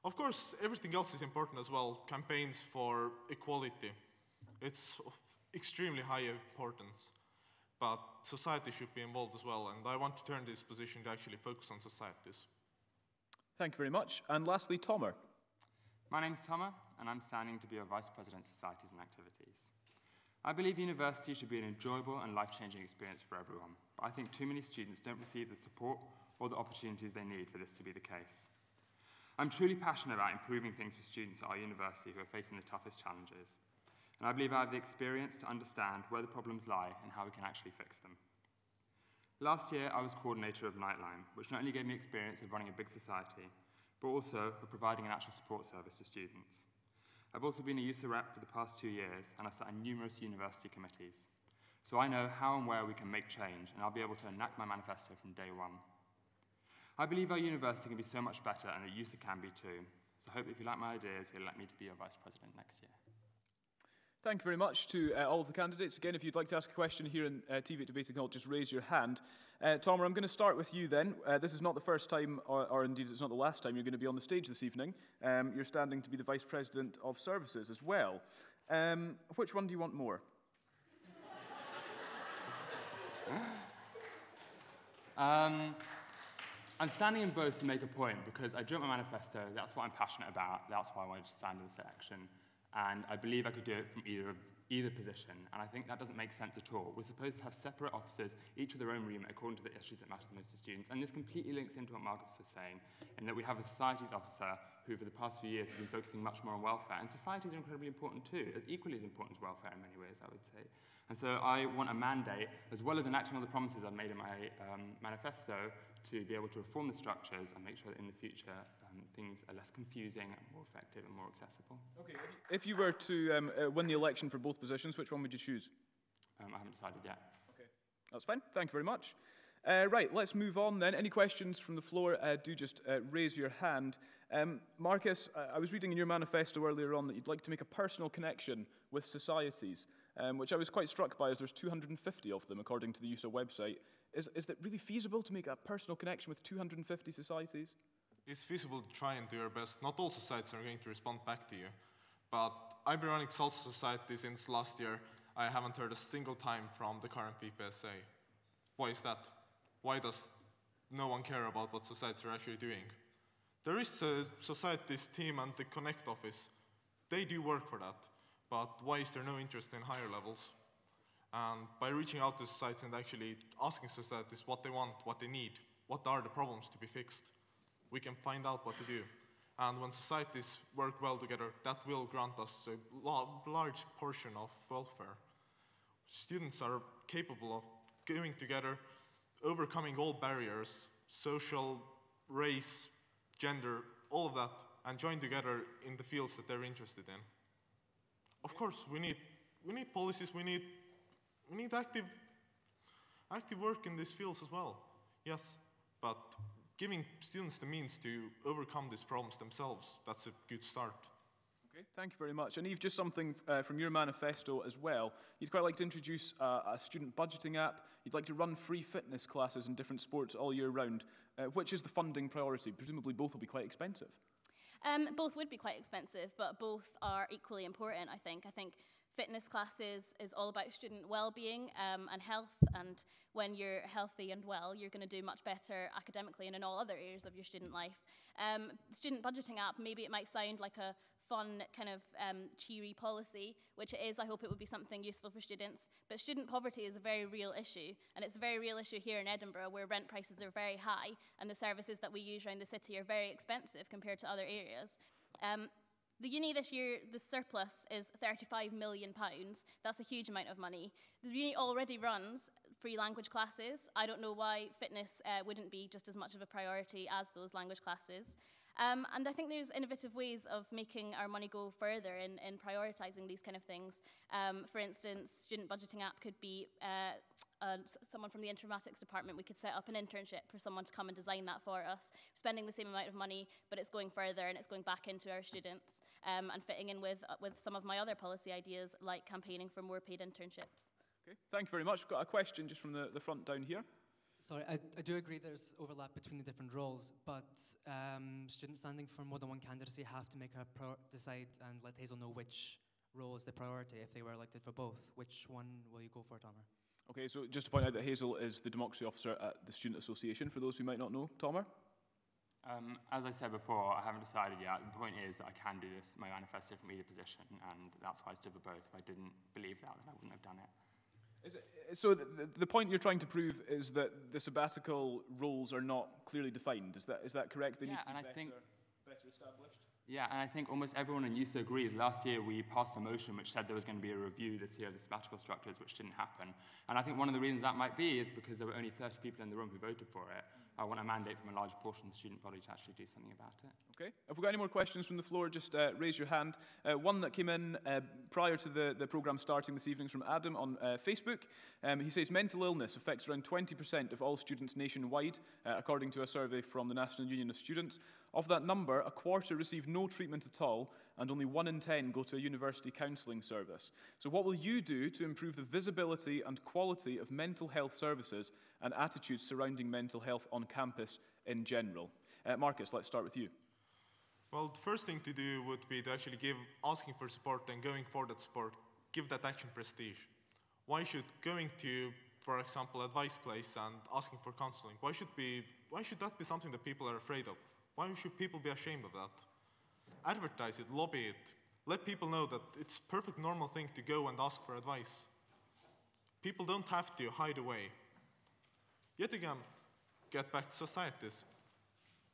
Of course, everything else is important as well. Campaigns for equality. It's of extremely high importance. But society should be involved as well, and I want to turn this position to actually focus on societies. Thank you very much. And lastly, Tomer. My name's Tomer, and I'm standing to be a Vice President Societies and Activities. I believe university should be an enjoyable and life-changing experience for everyone, but I think too many students don't receive the support or the opportunities they need for this to be the case. I'm truly passionate about improving things for students at our university who are facing the toughest challenges, and I believe I have the experience to understand where the problems lie and how we can actually fix them. Last year, I was coordinator of Nightline, which not only gave me experience of running a big society, but also of providing an actual support service to students. I've also been a EUSA rep for the past 2 years, and I've sat on numerous university committees. So I know how and where we can make change, and I'll be able to enact my manifesto from day one. I believe our university can be so much better, and that EUSA can be too. So I hope if you like my ideas, you'll let me to be your vice president next year. Thank you very much to all of the candidates. Again, if you'd like to ask a question here in TV at Debating Hall, just raise your hand. Tomer, I'm going to start with you then. This is not the first time, or indeed it's not the last time you're going to be on the stage this evening. You're standing to be the Vice President of Services as well. Which one do you want more? I'm standing in both to make a point because I drew up my manifesto, that's what I'm passionate about, that's why I wanted to stand in this election. And I believe I could do it from either position, and I think that doesn't make sense at all. We're supposed to have separate officers, each with their own remit according to the issues that matter most to students, and this completely links into what Marcus was saying, in that we have a societies officer who for the past few years has been focusing much more on welfare, and societies are incredibly important too, as equally as important as welfare in many ways, I would say. And so I want a mandate, as well as enacting all the promises I've made in my manifesto, to be able to reform the structures and make sure that in the future things are less confusing and more effective and more accessible. Okay. If you were to win the election for both positions, which one would you choose? I haven't decided yet. Okay. That's fine. Thank you very much. Right, let's move on then. Any questions from the floor, do just raise your hand. Marcus, I was reading in your manifesto earlier on that you'd like to make a personal connection with societies, which I was quite struck by as there's 250 of them according to the EUSA website. Is it really feasible to make a personal connection with 250 societies? It's feasible to try and do your best. Not all societies are going to respond back to you. But I've been running Salsa Society since last year. I haven't heard a single time from the current VPSA. Why is that? Why does no one care about what societies are actually doing? There is a societies team and the Connect office. They do work for that. But why is there no interest in higher levels? And by reaching out to societies and actually asking societies what they want, what they need, what are the problems to be fixed, we can find out what to do. And when societies work well together, that will grant us a large portion of welfare. Students are capable of going together, overcoming all barriers, social, race, gender, all of that, and join together in the fields that they're interested in. Of course, we need policies, we need active work in these fields as well, yes, but giving students the means to overcome these problems themselves, that's a good start. Okay, thank you very much. And Eve, just something from your manifesto as well. You'd quite like to introduce a student budgeting app. You'd like to run free fitness classes in different sports all year round. Which is the funding priority? Presumably both will be quite expensive. Both would be quite expensive, but both are equally important, I think. I think fitness classes is all about student well-being and health, and when you're healthy and well, you're going to do much better academically and in all other areas of your student life. Student budgeting app, maybe it might sound like a fun kind of cheery policy, which it is. I hope it would be something useful for students, but student poverty is a very real issue, and it's a very real issue here in Edinburgh where rent prices are very high and the services that we use around the city are very expensive compared to other areas. The uni this year, the surplus is £35 million. That's a huge amount of money. The uni already runs free language classes. I don't know why fitness wouldn't be just as much of a priority as those language classes. And I think there's innovative ways of making our money go further in prioritising these kind of things. For instance, student budgeting app could be someone from the informatics department. We could set up an internship for someone to come and design that for us. We're spending the same amount of money, but it's going further and it's going back into our students and fitting in with some of my other policy ideas, like campaigning for more paid internships. Okay, thank you very much. We've got a question just from the front down here. Sorry, I do agree there's overlap between the different roles, but students standing for more than one candidacy have to decide and let Hazel know which role is the priority if they were elected for both. Which one will you go for, Tomer? Okay, so just to point out that Hazel is the democracy officer at the Student Association, for those who might not know. Tomer? As I said before, I haven't decided yet. The point is that I can do this, my manifesto from either position, and that's why I stood for both. If I didn't believe that, then I wouldn't have done it. So the point you're trying to prove is that the sabbatical roles are not clearly defined. Is that correct? They need to be better established? Yeah, and I think almost everyone in EUSA agrees. Last year we passed a motion which said there was going to be a review this year of the sabbatical structures, which didn't happen. And I think one of the reasons that might be is because there were only 30 people in the room who voted for it. I want a mandate from a large portion of the student body to actually do something about it. Okay. If we've got any more questions from the floor, just raise your hand. One that came in prior to the programme starting this evening from Adam on Facebook. He says mental illness affects around 20% of all students nationwide, according to a survey from the National Union of Students. Of that number, a quarter receive no treatment at all, and only 1 in 10 go to a university counselling service. So what will you do to improve the visibility and quality of mental health services and attitudes surrounding mental health on campus in general? Marcus, let's start with you. Well, the first thing to do would be to actually asking for support and going for that support, give that action prestige. Why should going to, for example, advice place and asking for counseling, why should that be something that people are afraid of? Why should people be ashamed of that? Advertise it, lobby it, let people know that it's a perfect normal thing to go and ask for advice. People don't have to hide away. Yet again, get back to societies.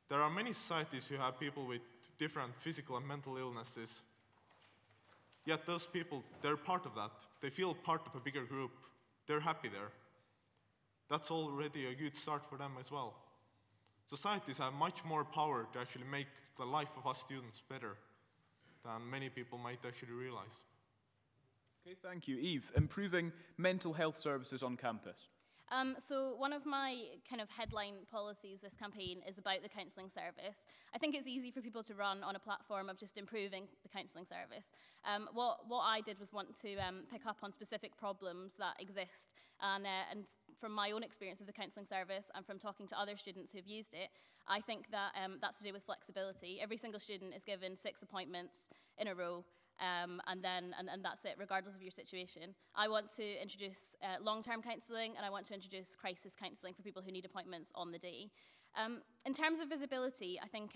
There are many societies who have people with different physical and mental illnesses. Yet those people, they're part of that. They feel part of a bigger group. They're happy there. That's already a good start for them as well. Societies have much more power to actually make the life of us students better than many people might actually realize. Okay, thank you. Eve, improving mental health services on campus. So one of my kind of headline policies this campaign is about the counselling service. I think it's easy for people to run on a platform of just improving the counselling service. What I did was want to pick up on specific problems that exist. And from my own experience of the counselling service and from talking to other students who've used it, I think that that's to do with flexibility. Every single student is given 6 appointments in a row. And that's it, regardless of your situation. I want to introduce long-term counselling, and I want to introduce crisis counselling for people who need appointments on the day. In terms of visibility, I think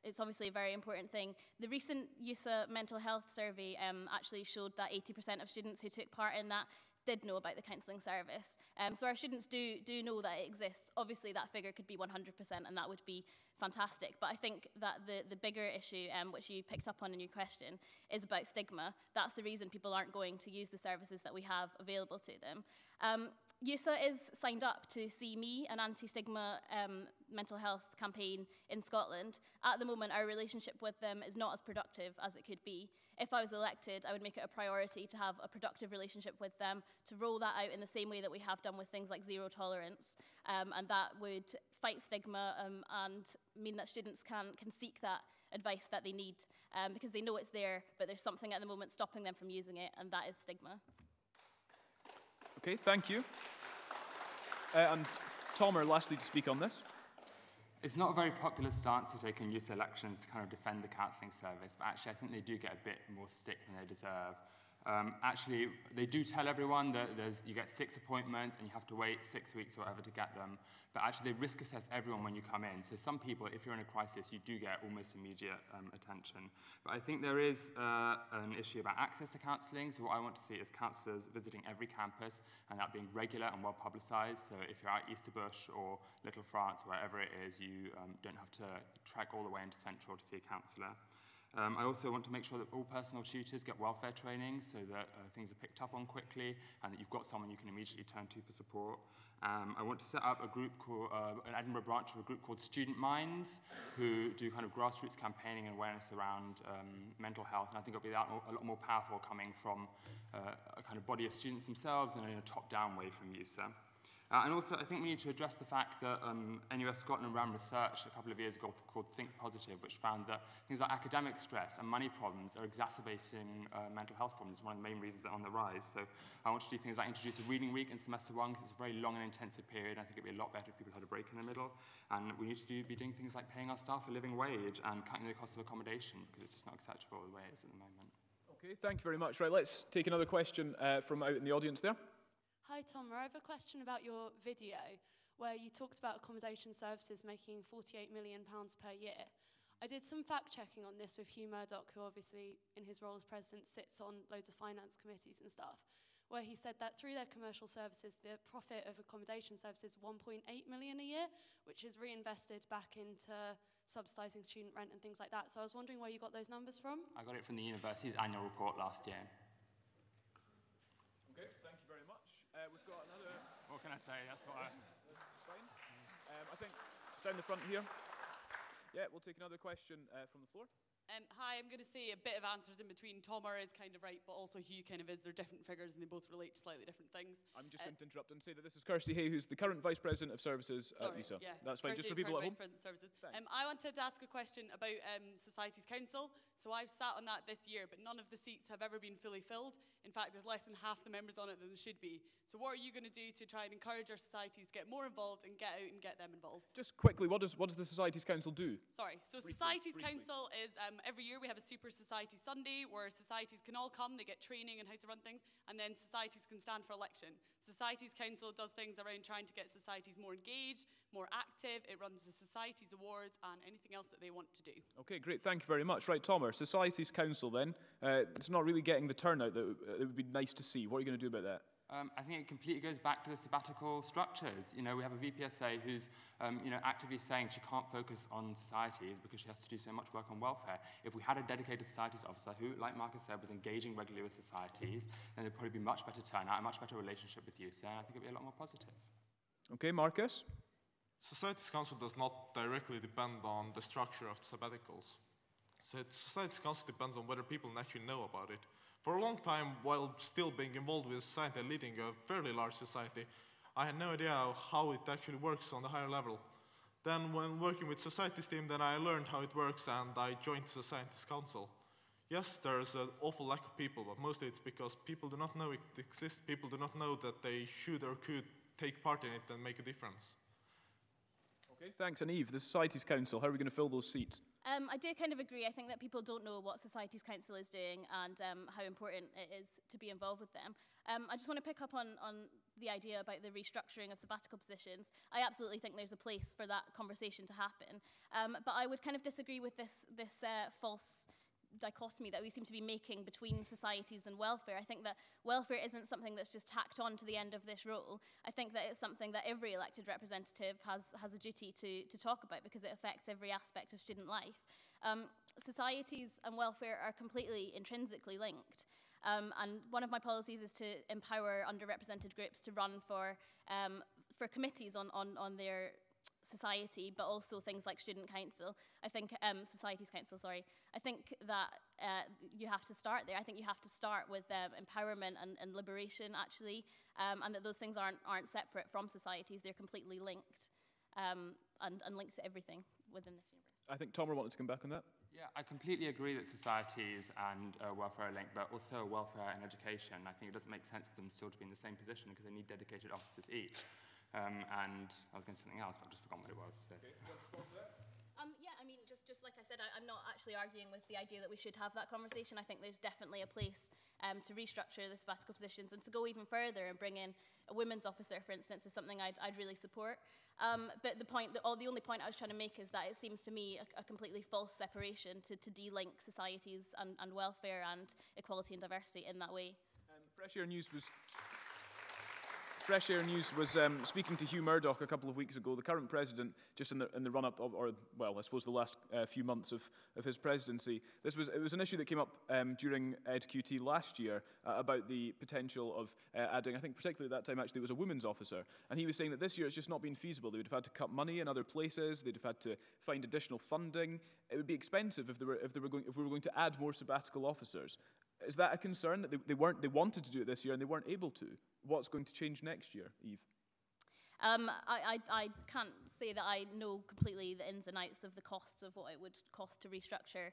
it's obviously a very important thing. The recent EUSA mental health survey actually showed that 80% of students who took part in that did know about the counselling service. So our students do know that it exists. Obviously, that figure could be 100%, and that would be fantastic. But I think that the bigger issue, which you picked up on in your question, is about stigma. That's the reason people aren't going to use the services that we have available to them. EUSA is signed up to See Me, an anti-stigma mental health campaign in Scotland. At the moment, our relationship with them is not as productive as it could be. If I was elected, I would make it a priority to have a productive relationship with them, to roll that out in the same way that we have done with things like zero tolerance. And that would fight stigma and mean that students can seek that advice that they need because they know it's there, but there's something at the moment stopping them from using it, and that is stigma. Okay, thank you. And Tomer, lastly, to speak on this. It's not a very popular stance to take in youth elections to kind of defend the counselling service, but actually I think they do get a bit more stick than they deserve. Actually, they do tell everyone that you get 6 appointments and you have to wait 6 weeks or whatever to get them, but actually they risk assess everyone when you come in. So some people, if you're in a crisis, you do get almost immediate attention. But I think there is an issue about access to counselling. So what I want to see is counsellors visiting every campus and that being regular and well publicised. So if you're at Easterbush or Little France, wherever it is, you don't have to trek all the way into Central to see a counsellor. I also want to make sure that all personal tutors get welfare training so that things are picked up on quickly and that you've got someone you can immediately turn to for support. I want to set up a group called, an Edinburgh branch of a group called Student Minds, who do kind of grassroots campaigning and awareness around mental health, and I think it'll be a lot more powerful coming from a kind of body of students themselves and in a top-down way from EUSA. And also, I think we need to address the fact that NUS Scotland ran research a couple of years ago called Think Positive, which found that things like academic stress and money problems are exacerbating mental health problems. It's one of the main reasons they're on the rise. So I want to do things like introduce a reading week in semester 1, because it's a very long and intensive period. I think it'd be a lot better if people had a break in the middle. And we need to be doing things like paying our staff a living wage and cutting the cost of accommodation, because it's just not acceptable the way it is at the moment. Okay, thank you very much. Right, let's take another question from out in the audience there. Hi Tom, I have a question about your video where you talked about accommodation services making £48 million per year. I did some fact checking on this with Hugh Murdoch, who obviously in his role as president sits on loads of finance committees and stuff, where he said that through their commercial services the profit of accommodation services is £1.8 million a year, which is reinvested back into subsidising student rent and things like that. So I was wondering where you got those numbers from? I got it from the university's annual report last year. Okay, thank you very much. We've got another... What can I say? That's what Fine. I think it's down the front here. Yeah, we'll take another question from the floor. Hi, I'm going to say a bit of answers in between. Tomar is kind of right, but also Hugh kind of is. They're different figures and they both relate to slightly different things. I'm just going to interrupt and say that this is Kirsty Hay, who's the current Vice President of Services at EUSA. Yeah, that's fine, Kirsty, just for people at home. Vice President of Services. I wanted to ask a question about Societies Council. So I've sat on that this year, but none of the seats have ever been fully filled. In fact, there's less than half the members on it than there should be. So what are you going to do to try and encourage our societies to get more involved and get out and get them involved? Just quickly, what does the Societies Council do? Sorry, so Societies Council is, every year we have a Super Society Sunday where societies can all come, they get training on how to run things, and then societies can stand for election. Societies Council does things around trying to get societies more engaged, more active. It runs the Societies Awards and anything else that they want to do. Okay, great, thank you very much. Right, Tomer, Societies Council then, it's not really getting the turnout that it would be nice to see. What are you going to do about that? I think it completely goes back to the sabbatical structures. You know, we have a VPSA who's, actively saying she can't focus on societies because she has to do so much work on welfare. If we had a dedicated societies officer who, like Marcus said, was engaging regularly with societies, then there'd probably be much better turnout, a much better relationship with EUSA, and I think it'd be a lot more positive. Okay, Marcus? Societies Council does not directly depend on the structure of sabbaticals. So Societies Council depends on whether people actually know about it. For a long time, while still being involved with society and leading a fairly large society, I had no idea how it actually works on the higher level. Then when working with Societies team, then I learned how it works and I joined Societies Council. Yes, there's an awful lack of people, but mostly it's because people do not know it exists, people do not know that they should or could take part in it and make a difference. Okay, thanks. And Eve, the Societies Council, how are we going to fill those seats? I do kind of agree. I think that people don't know what Societies Council is doing and how important it is to be involved with them. I just want to pick up on the idea about the restructuring of sabbatical positions. I absolutely think there's a place for that conversation to happen. But I would kind of disagree with this false dichotomy that we seem to be making between societies and welfare. I think that welfare isn't something that's just tacked on to the end of this role. I think that it's something that every elected representative has a duty to talk about because it affects every aspect of student life. Societies and welfare are completely intrinsically linked. And one of my policies is to empower underrepresented groups to run for committees on their society, but also things like student council. I think Societies Council, sorry. I think that you have to start there. I think you have to start with empowerment and liberation, actually, and that those things aren't separate from societies. They're completely linked and linked to everything within this universe. I think Tomer wanted to come back on that. Yeah, I completely agree that societies and welfare are linked, but also welfare and education. I think it doesn't make sense for them still to be in the same position because they need dedicated officers each. And I was going to say something else, but I've just forgotten what it was. So. Okay, do you want to respond to that? Yeah, I mean, just like I said, I'm not actually arguing with the idea that we should have that conversation. I think there's definitely a place to restructure the sabbatical positions and to go even further and bring in a women's officer, for instance, is something I'd really support. But the only point I was trying to make is that it seems to me a completely false separation to de-link societies and welfare and equality and diversity in that way. Fresh Air News was speaking to Hugh Murdoch a couple of weeks ago, the current president, just in the run-up of, or well, I suppose the last few months of his presidency. It was an issue that came up during EdQT last year about the potential of adding, I think particularly at that time actually it was a women's officer, and he was saying that this year it's just not been feasible. They would have had to cut money in other places, they'd have had to find additional funding. It would be expensive if we were going to add more sabbatical officers. Is that a concern that they wanted to do it this year and they weren't able to? What's going to change next year, Eve? I can't say that I know completely the ins and outs of the costs of what it would cost to restructure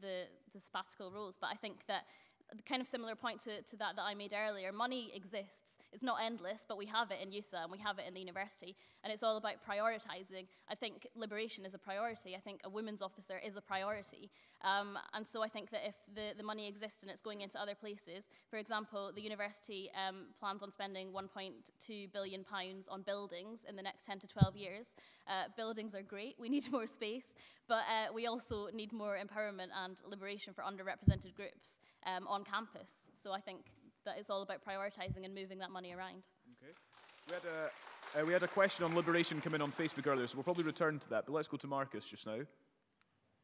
the sabbatical rules, but I think that the kind of similar point to that I made earlier, money exists. It's not endless, but we have it in EUSA and we have it in the university, and it's all about prioritising. I think liberation is a priority. I think a women's officer is a priority. And so I think that if the money exists and it's going into other places, for example, the university plans on spending £1.2 billion on buildings in the next 10 to 12 years. Buildings are great, we need more space, but we also need more empowerment and liberation for underrepresented groups on campus. So I think that it's all about prioritising and moving that money around. Okay. We had a question on liberation come in on Facebook earlier, so we'll probably return to that, but let's go to Marcus just now.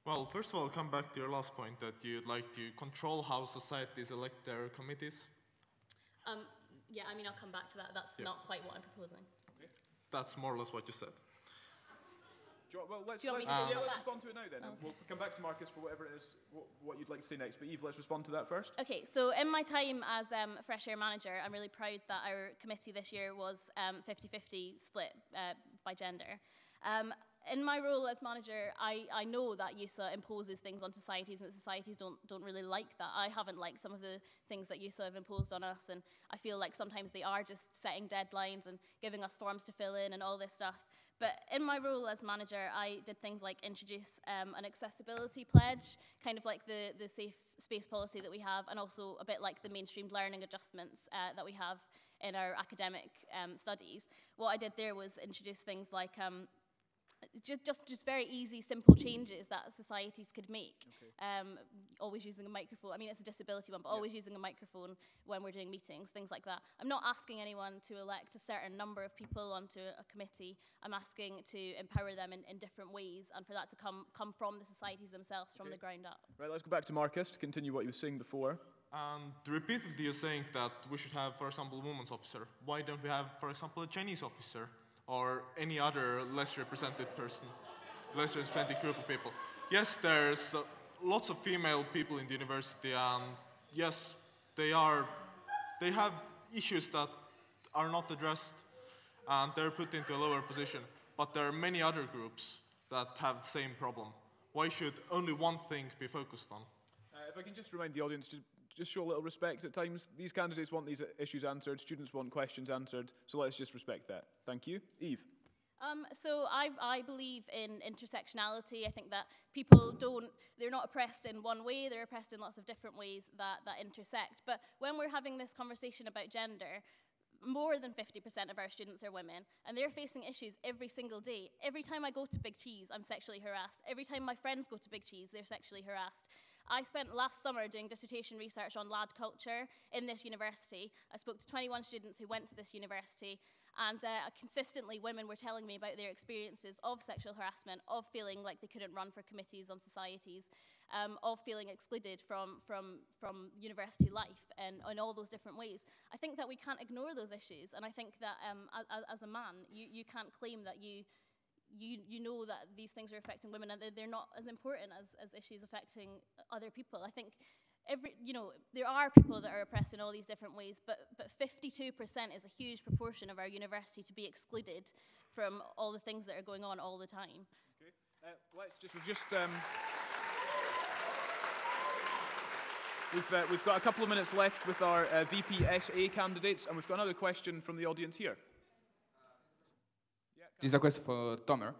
Well, first of all, I'll come back to your last point that you'd like to control how societies elect their committees. Yeah, I mean, I'll come back to that. That's not quite what I'm proposing. Okay. That's more or less what you said. Well, let's respond to it now then. Okay. We'll come back to Marcus for whatever it is, what you'd like to say next. But Eve, let's respond to that first. Okay, so in my time as Fresh Air Manager, I'm really proud that our committee this year was 50-50 split by gender. In my role as manager, I know that EUSA imposes things on societies and that societies don't really like that. I haven't liked some of the things that EUSA have imposed on us, and I feel like sometimes they are just setting deadlines and giving us forms to fill in and all this stuff. But in my role as manager, I did things like introduce an accessibility pledge, kind of like the safe space policy that we have, and also a bit like the mainstreamed learning adjustments that we have in our academic studies. What I did there was introduce things like just very easy, simple changes that societies could make. Okay. Always using a microphone. I mean, it's a disability one, but always using a microphone when we're doing meetings, things like that. I'm not asking anyone to elect a certain number of people onto a committee. I'm asking to empower them in different ways, and for that to come from the societies themselves, from the ground up. Right, let's go back to Marcus to continue what you were saying before. And repeatedly you're saying that we should have, for example, a women's officer. Why don't we have, for example, a Chinese officer? Or any other less represented person, less represented group of people. Yes, there's lots of female people in the university, and yes, they have issues that are not addressed, and they're put into a lower position. But there are many other groups that have the same problem. Why should only one thing be focused on? If I can just remind the audience to just show a little respect at times. These candidates want these issues answered, students want questions answered, so let's just respect that. Thank you. Eve? So I believe in intersectionality. I think that people they're not oppressed in one way, they're oppressed in lots of different ways that intersect. But when we're having this conversation about gender, more than 50% of our students are women, and they're facing issues every single day. Every time I go to Big Cheese, I'm sexually harassed. Every time my friends go to Big Cheese, they're sexually harassed. I spent last summer doing dissertation research on lad culture in this university. I spoke to 21 students who went to this university, and consistently women were telling me about their experiences of sexual harassment, of feeling like they couldn't run for committees on societies, of feeling excluded from university life, and in all those different ways. I think that we can't ignore those issues, and I think that as a man, you can't claim that you know that these things are affecting women and they're not as important as issues affecting other people. I think there are people that are oppressed in all these different ways, but 52% is a huge proportion of our university to be excluded from all the things that are going on all the time. Okay. We've got a couple of minutes left with our VPSA candidates, and we've got another question from the audience here. This is a question for Tomer.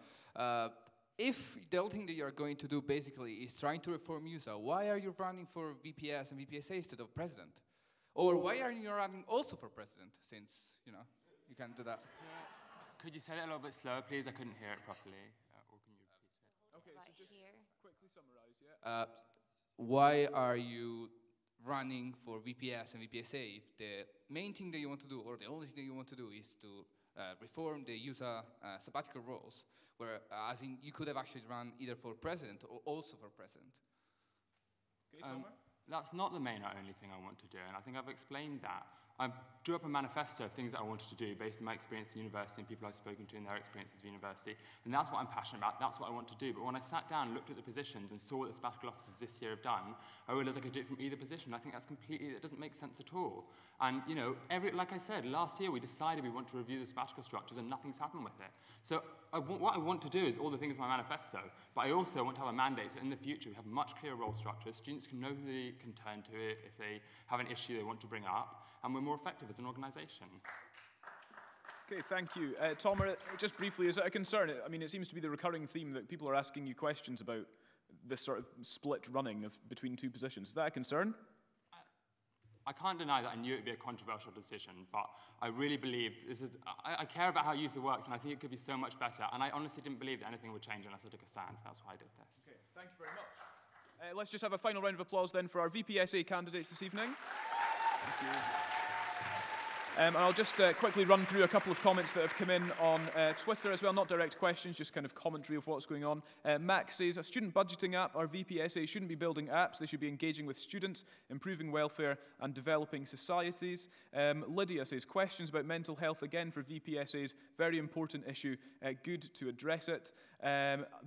If the only thing that you're going to do basically is trying to reform EUSA, why are you running for VPS and VPSA instead of president? Or why are you running also for president, since you can't do that? Could you say that a little bit slower, please? I couldn't hear it properly. Or can you repeat it? Okay, so just quickly summarize, yeah? Why are you running for VPS and VPSA if the main thing that you want to do, or the only thing that you want to do, is to reform the EUSA sabbatical rules, where as in you could have actually run either for president or also for president? Okay, that's not the main or only thing I want to do, and I think I've explained that. I drew up a manifesto of things that I wanted to do based on my experience at university and people I've spoken to in their experiences of university. And that's what I'm passionate about, that's what I want to do. But when I sat down and looked at the positions and saw what the sabbatical officers this year have done, I realized I could do it from either position. I think that doesn't make sense at all. And, you know, like I said, last year we decided we want to review the sabbatical structures and nothing's happened with it. So what I want to do is all the things in my manifesto, but I also want to have a mandate so in the future we have much clearer role structures, students can know who they can turn to if they have an issue they want to bring up, and we're more effective as an organisation. Okay, thank you. Tom, just briefly, is it a concern? I mean, it seems to be the recurring theme that people are asking you questions about this sort of split running between two positions. Is that a concern? I can't deny that I knew it would be a controversial decision, but I really believe I care about how EUSA works, and I think it could be so much better, and I honestly didn't believe that anything would change unless I took a stand. That's why I did this. Okay, thank you very much. Let's just have a final round of applause then for our VPSA candidates this evening. Thank you. And I'll just quickly run through a couple of comments that have come in on Twitter as well, not direct questions, just kind of commentary of what's going on. Max says, a student budgeting app, our VPSA shouldn't be building apps, they should be engaging with students, improving welfare and developing societies. Lydia says, questions about mental health again for VPSAs, very important issue, good to address it.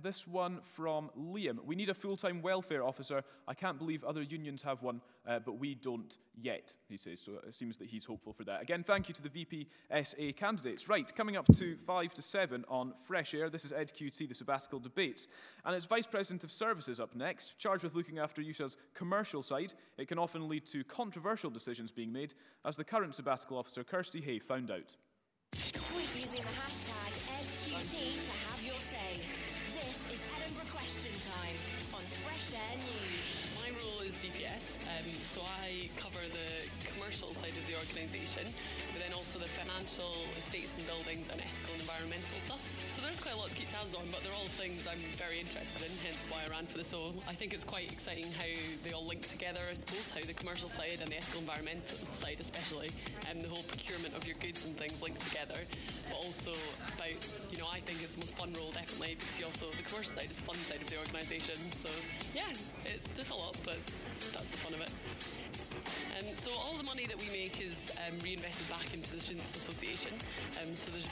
This one from Liam, we need a full-time welfare officer, I can't believe other unions have one, but we don't yet, he says, so it seems that he's hopeful for that. Again, thank you to the VPSA candidates. Right, coming up to 5 to 7 on Fresh Air, this is EdQT, the sabbatical debate. And it's Vice President of Services up next, charged with looking after EUSA's commercial side. It can often lead to controversial decisions being made, as the current sabbatical officer, Kirsty Hay, found out. Tweet using the hashtag EdQT to have your say. This is Edinburgh Question Time on Fresh Air News. My role is VPS, so I cover the commercial side of the organisation, but then also the financial, estates and buildings and ethical and environmental stuff. So there's quite a lot to keep tabs on, but they're all things I'm very interested in, hence why I ran for this role. I think it's quite exciting how they all link together, I suppose, how the commercial side and the ethical environmental side especially, and the whole procurement of your goods and things linked together, but also about, you know, I think it's the most fun role definitely, because you also, the commercial side is the fun side of the organisation, so yeah, there's a lot, but that's the fun of it. So all the money that we make is reinvested back into the Students' Association. So there's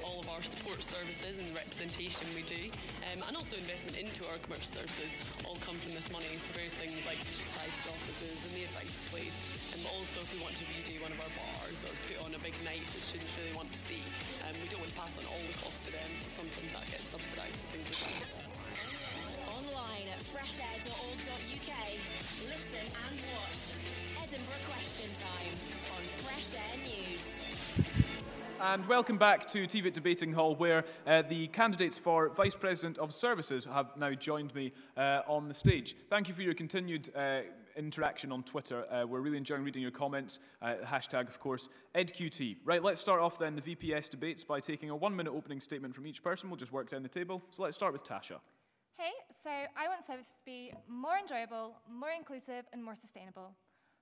all of our support services and the representation we do, and also investment into our commercial services all come from this money. So various things like society offices and the advice place, but also if we want to redo one of our bars or put on a big night that students really want to see, we don't want to pass on all the cost to them, so sometimes that gets subsidised and things like that. Online at freshair.org.uk. Listen and watch Edinburgh Question Time on Fresh Air News. And welcome back to TVIT Debating Hall, where the candidates for Vice President of Services have now joined me on the stage. Thank you for your continued interaction on Twitter. We're really enjoying reading your comments. Hashtag, of course, EdQT. Right, let's start off then the VPS debates by taking a 1-minute opening statement from each person. We'll just work down the table. So let's start with Tasha. Hey, so I want services to be more enjoyable, more inclusive, and more sustainable.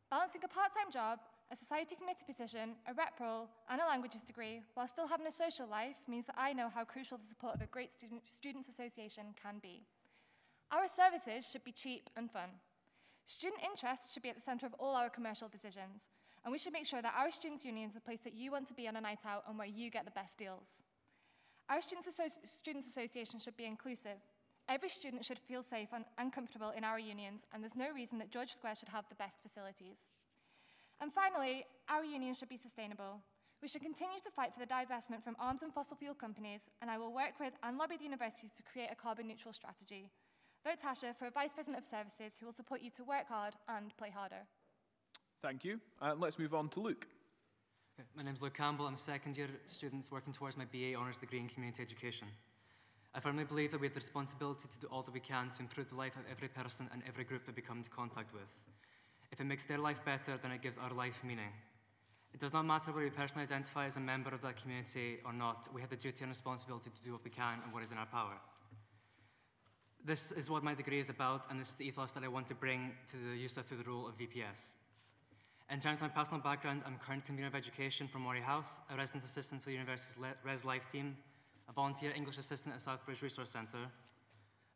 Balancing a part-time job, a society committee position, a rep role, and a languages degree, while still having a social life, means that I know how crucial the support of a great students' association can be. Our services should be cheap and fun. Student interest should be at the centre of all our commercial decisions, and we should make sure that our students' union is a place that you want to be on a night out and where you get the best deals. Our students' association should be inclusive. Every student should feel safe and comfortable in our unions, and there's no reason that George Square should have the best facilities. And finally, our union should be sustainable. We should continue to fight for the divestment from arms and fossil fuel companies, and I will work with and lobby the universities to create a carbon-neutral strategy. Vote Tasha for a Vice President of Services who will support you to work hard and play harder. Thank you. Let's move on to Luke. My name's Luke Campbell. I'm a second-year student working towards my BA Honours degree in Community Education. I firmly believe that we have the responsibility to do all that we can to improve the life of every person and every group that we come into contact with. If it makes their life better, then it gives our life meaning. It does not matter whether we personally identify as a member of that community or not, we have the duty and responsibility to do what we can and what is in our power. This is what my degree is about, and this is the ethos that I want to bring to the EUSA through the role of VPS. In terms of my personal background, I'm current convener of education from Moray House, a resident assistant for the university's Res Life team, a volunteer English assistant at Southbridge Resource Centre,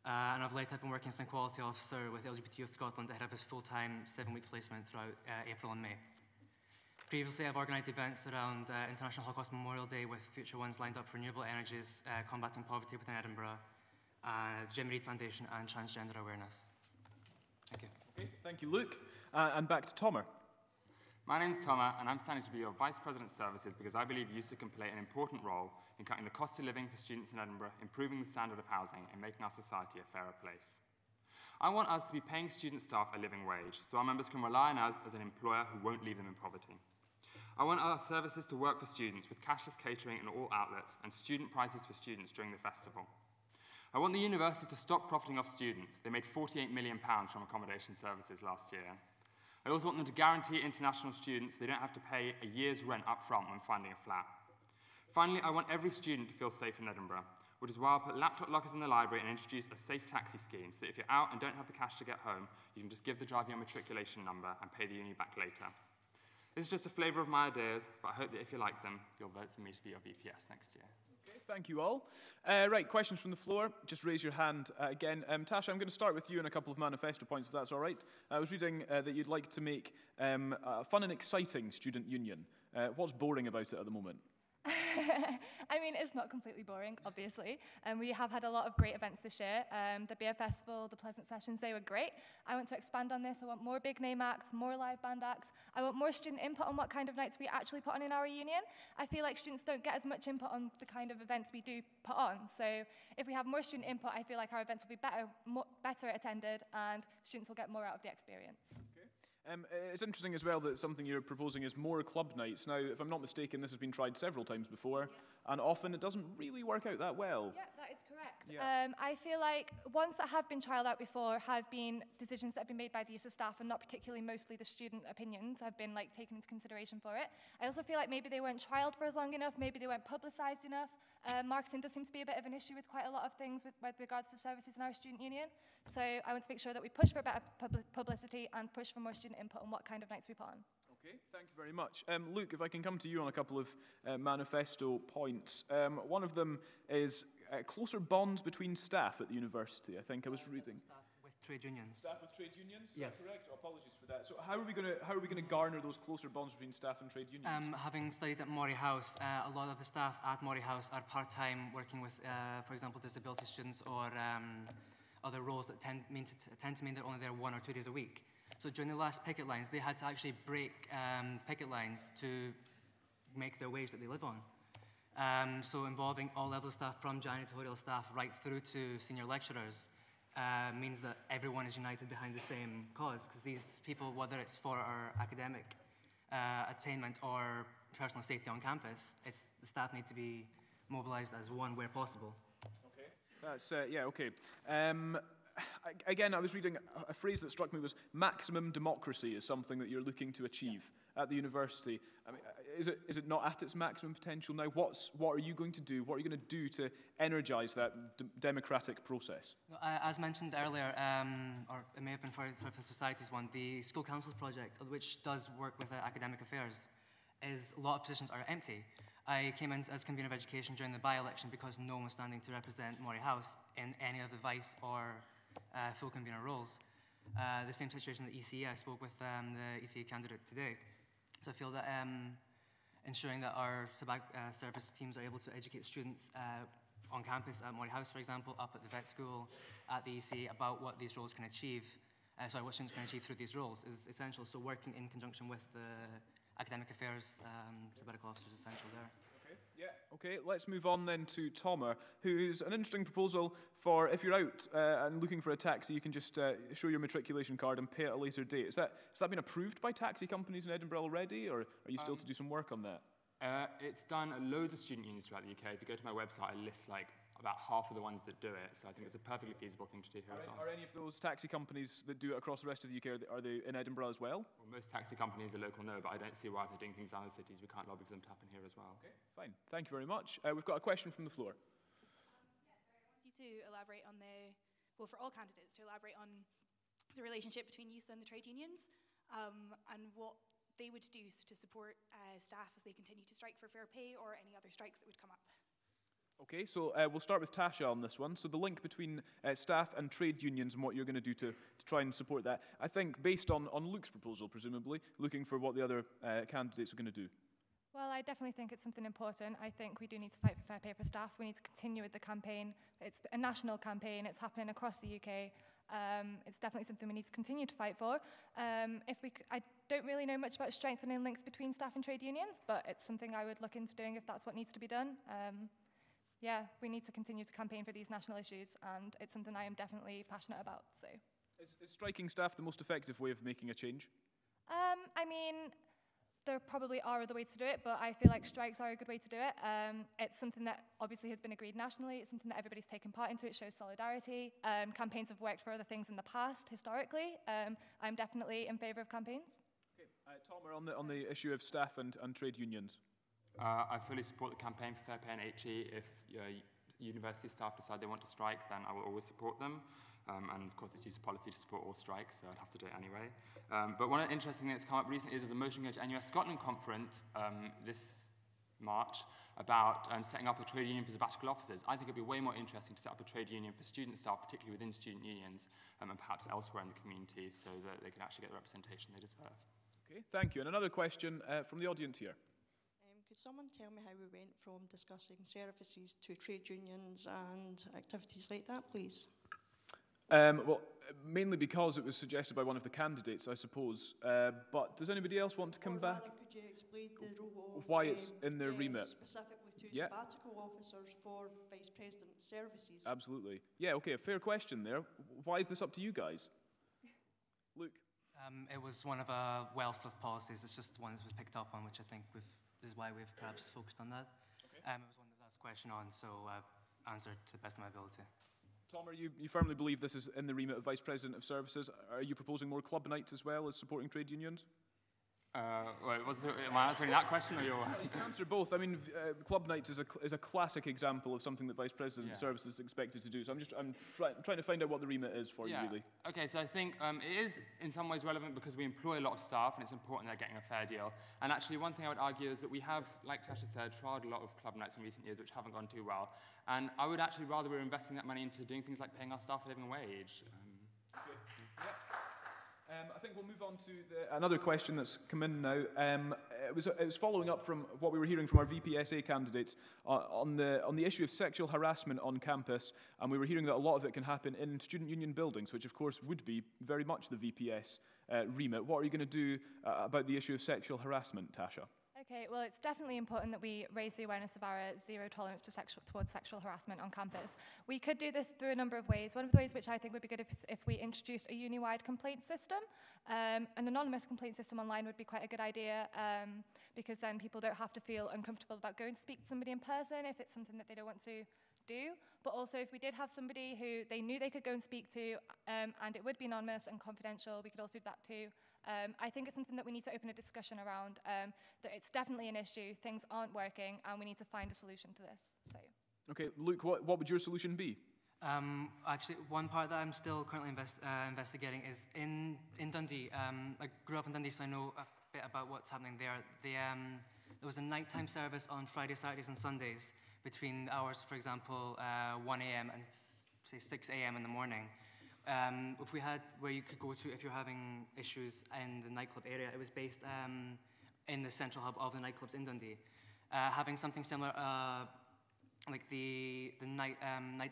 and of late I've been working as an equality officer with LGBT Youth Scotland ahead of his full-time 7-week placement throughout April and May. Previously, I've organised events around International Holocaust Memorial Day with future ones lined up for renewable energies, combating poverty within Edinburgh, Jim Reed Foundation, and transgender awareness. Thank you. Okay, thank you, Luke. And back to Tomer. My name's Tomer, and I'm standing to be your Vice President Services because I believe EUSA can play an important role in cutting the cost of living for students in Edinburgh, improving the standard of housing, and making our society a fairer place. I want us to be paying student staff a living wage, so our members can rely on us as an employer who won't leave them in poverty. I want our services to work for students with cashless catering in all outlets and student prices for students during the festival. I want the university to stop profiting off students. They made £48 million from accommodation services last year. I also want them to guarantee international students they don't have to pay a year's rent up front when finding a flat. Finally, I want every student to feel safe in Edinburgh, which is why I'll put laptop lockers in the library and introduce a safe taxi scheme so that if you're out and don't have the cash to get home, you can just give the driver your matriculation number and pay the uni back later. This is just a flavour of my ideas, but I hope that if you like them, you'll vote for me to be your VPS next year. Okay, thank you all. Right, questions from the floor. Just raise your hand again. Tasha, I'm going to start with you and a couple of manifesto points, if that's all right. I was reading that you'd like to make a fun and exciting student union. What's boring about it at the moment? I mean, it's not completely boring, obviously. We have had a lot of great events this year. The Beer Festival, the Pleasant Sessions, they were great. I want to expand on this. I want more big name acts, more live band acts. I want more student input on what kind of nights we actually put on in our union. I feel like students don't get as much input on the kind of events we do put on. So if we have more student input, I feel like our events will be better attended and students will get more out of the experience. It's interesting as well that something you're proposing is more club nights. Now, if I'm not mistaken, this has been tried several times before, and often it doesn't really work out that well. Yeah, that is correct. Yeah. I feel like ones that have been trialled out before have been decisions that have been made by the EUSA staff and not particularly mostly the student opinions have been like taken into consideration for it. I also feel like maybe they weren't trialled for as long enough, maybe they weren't publicised enough. Marketing does seem to be a bit of an issue with quite a lot of things with regards to services in our student union. So I want to make sure that we push for better publicity and push for more student input on what kind of nights we put on. Okay, thank you very much. Luke, if I can come to you on a couple of manifesto points. One of them is closer bonds between staff at the university. I think I was reading. Staff with trade unions. Staff with trade unions? Yes. Is that correct? Oh, apologies for that. So how are we going to garner those closer bonds between staff and trade unions? Having studied at Moray House, a lot of the staff at Moray House are part-time working with, for example, disability students or other roles that tend to mean they're only there 1 or 2 days a week. So during the last picket lines, they had to actually break picket lines to make their wage that they live on. So involving all levels of staff, from janitorial staff right through to senior lecturers, means that everyone is united behind the same cause, because these people, whether it's for our academic attainment or personal safety on campus, the staff need to be mobilised as one where possible. Okay, that's, yeah, okay. Again, I was reading a phrase that struck me was maximum democracy is something that you're looking to achieve at the university. I mean, is it not at its maximum potential now? What are you going to do? What are you going to do to energise that democratic process? As mentioned earlier, or it may have been for the Societies one, the School Councils project, which does work with academic affairs, is a lot of positions are empty. I came in as convener of education during the by-election because no one was standing to represent Moray House in any of the vice or full convener roles. The same situation at ECE, I spoke with the ECE candidate today. So I feel that ensuring that our service teams are able to educate students on campus at Moray House, for example, up at the vet school, at the ECE, about what these roles can achieve, what students can achieve through these roles is essential. So working in conjunction with the academic affairs sabbatical officers is essential there. Yeah, okay, let's move on then to Tomer, who's an interesting proposal for if you're out and looking for a taxi, you can just show your matriculation card and pay at a later date. Has that been approved by taxi companies in Edinburgh already, or are you still to do some work on that? It's done at loads of student unions throughout the UK. If you go to my website, I list like about half of the ones that do it, so I think it's a perfectly feasible thing to do here as well. Are any of those taxi companies that do it across the rest of the UK, are they in Edinburgh as well? Well, most taxi companies are local, no, but I don't see why if they're doing things in other cities, we can't lobby for them to happen here as well. Okay, fine. Thank you very much. We've got a question from the floor. I asked you to elaborate on for all candidates, to elaborate on the relationship between EUSA and the trade unions, and what they would do to support staff as they continue to strike for fair pay, or any other strikes that would come up. Okay, so we'll start with Tasha on this one. So the link between staff and trade unions and what you're going to do to try and support that. I think based on Luke's proposal, presumably, looking for what the other candidates are going to do. Well, I definitely think it's something important. I think we do need to fight for fair pay for staff. We need to continue with the campaign. It's a national campaign. It's happening across the UK. It's definitely something we need to continue to fight for. I don't really know much about strengthening links between staff and trade unions, but it's something I would look into doing if that's what needs to be done. Yeah, we need to continue to campaign for these national issues, and it's something I am definitely passionate about. So, is striking staff the most effective way of making a change? I mean, there probably are other ways to do it, but I feel like strikes are a good way to do it. It's something that obviously has been agreed nationally. It's something that everybody's taken part into. It shows solidarity. Campaigns have worked for other things in the past, historically. I'm definitely in favour of campaigns. Okay, Tom, on the issue of staff and trade unions. I fully support the campaign for fair pay and HE. If university staff decide they want to strike, then I will always support them. And of course, it's EUSA policy to support all strikes, so I'd have to do it anyway. But one of the interesting things that's come up recently is there's a motion going to NUS Scotland conference this March about setting up a trade union for sabbatical officers. I think it'd be way more interesting to set up a trade union for student staff, particularly within student unions, and perhaps elsewhere in the community, so that they can actually get the representation they deserve. Okay, thank you. And another question from the audience here. Could someone tell me how we went from discussing services to trade unions and activities like that, please? Well, mainly because it was suggested by one of the candidates, I suppose. But does anybody else want to come back? Could you explain the role of why it's in their remit? Specifically to sabbatical officers for Vice President services? Absolutely. Yeah, okay, a fair question there. Why is this up to you guys? Luke? It was one of a wealth of policies. It's just one that was picked up on, which I think is why we've perhaps focused on that. Okay. It was one that I asked a question on, so answered to the best of my ability. Tom, you firmly believe this is in the remit of Vice President of Services. Are you proposing more club nights as well as supporting trade unions? Am I answering that question or your? You can answer both. I mean, club nights is a classic example of something that Vice President of Services is expected to do. So I'm trying to find out what the remit is for you, really. Okay, so I think it is in some ways relevant because we employ a lot of staff and it's important they're getting a fair deal. And actually, one thing I would argue is that we have, like Tasha said, tried a lot of club nights in recent years which haven't gone too well. And I would actually rather we're investing that money into doing things like paying our staff a living wage. I think we'll move on to another question that's come in now. It was following up from what we were hearing from our VPSA candidates on the issue of sexual harassment on campus, and we were hearing that a lot of it can happen in student union buildings, which of course would be very much the VPS remit. What are you going to do about the issue of sexual harassment, Tasha? Okay, well, it's definitely important that we raise the awareness of our zero tolerance towards sexual harassment on campus. We could do this through a number of ways. One of the ways which I think would be good if we introduced a uni-wide complaint system. An anonymous complaint system online would be quite a good idea because then people don't have to feel uncomfortable about going to speak to somebody in person if it's something that they don't want to do. But also if we did have somebody who they knew they could go and speak to and it would be anonymous and confidential, we could also do that too. I think it's something that we need to open a discussion around, that it's definitely an issue, things aren't working, and we need to find a solution to this. So. Okay, Luke, what would your solution be? Actually, one part that I'm still currently investigating is in Dundee. I grew up in Dundee, so I know a bit about what's happening there. There was a nighttime service on Fridays, Saturdays, and Sundays between the hours, for example, 1 a.m. and say 6 a.m. in the morning. If we had where you could go to if you're having issues in the nightclub area, it was based in the central hub of the nightclubs in Dundee. Having something similar, like the night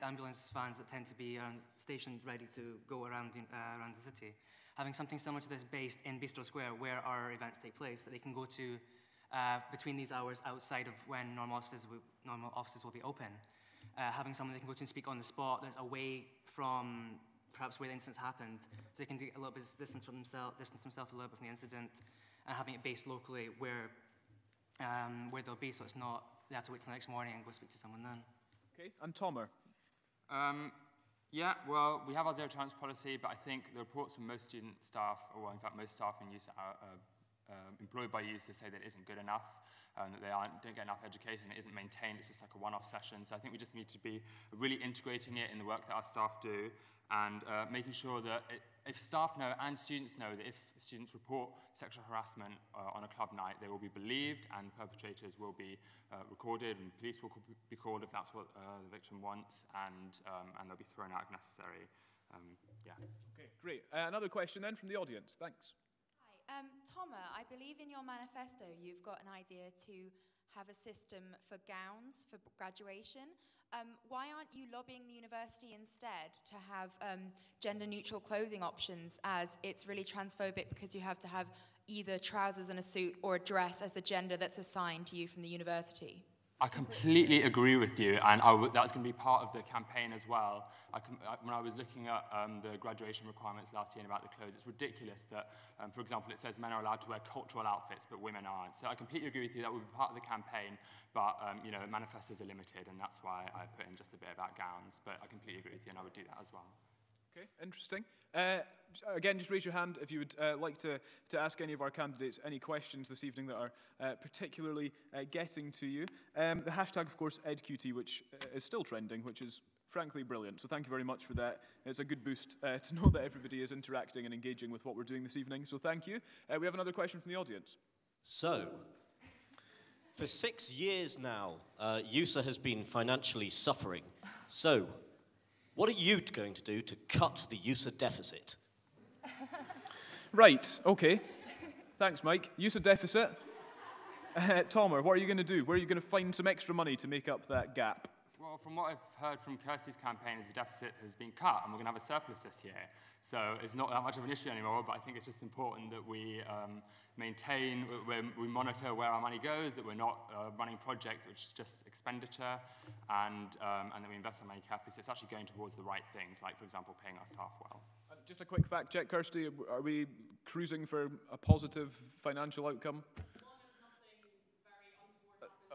ambulance vans that tend to be stationed ready to go around the city. Having something similar to this based in Bistro Square, where our events take place, that they can go to between these hours outside of when normal offices will be open. Having someone they can go to and speak on the spot that's away from perhaps where the incident's happened, so they can do a little bit of distance themselves a little bit from the incident, and having it based locally where they'll be, so it's not they have to wait till the next morning and go speak to someone then. Okay, and Tomer? Yeah, well, we have our zero tolerance policy, but I think the reports from most student staff, or in fact most staff in EUSA are employed by EUSA say that it isn't good enough, that they don't get enough education, it isn't maintained, it's just like a one-off session. So I think we just need to be really integrating it in the work that our staff do, and making sure that if staff know and students know that if students report sexual harassment on a club night, they will be believed and perpetrators will be recorded, and police will be called if that's what the victim wants, and they'll be thrown out if necessary. Yeah. Okay, great. Another question then from the audience. Thanks. Hi. Thomas, I believe in your manifesto you've got an idea to have a system for gowns for graduation. Why aren't you lobbying the university instead to have gender-neutral clothing options, as it's really transphobic because you have to have either trousers and a suit or a dress as the gender that's assigned to you from the university? I completely agree with you, and that's going to be part of the campaign as well. When I was looking at the graduation requirements last year and about the clothes, it's ridiculous that, for example, it says men are allowed to wear cultural outfits, but women aren't. So I completely agree with you, that will be part of the campaign, but you know, manifestos are limited, and that's why I put in just a bit about gowns, but I completely agree with you, and I would do that as well. Okay, interesting. Again, just raise your hand if you would like to ask any of our candidates any questions this evening that are particularly getting to you. The hashtag, of course, EdQT, which is still trending, which is frankly brilliant. So thank you very much for that. It's a good boost to know that everybody is interacting and engaging with what we're doing this evening. So thank you. We have another question from the audience. So, for 6 years now, EUSA has been financially suffering. So, what are you going to do to cut the EUSA deficit? Right, okay. Thanks, Mike. EUSA deficit. Tomer, what are you going to do? Where are you going to find some extra money to make up that gap? Well, from what I've heard from Kirsty's campaign, is the deficit has been cut, and we're going to have a surplus this year. So it's not that much of an issue anymore, but I think it's just important that we maintain, we monitor where our money goes, that we're not running projects which is just expenditure, and that we invest our money carefully, so it's actually going towards the right things, like, for example, paying our staff well. And just a quick fact check, Kirsty, are we cruising for a positive financial outcome?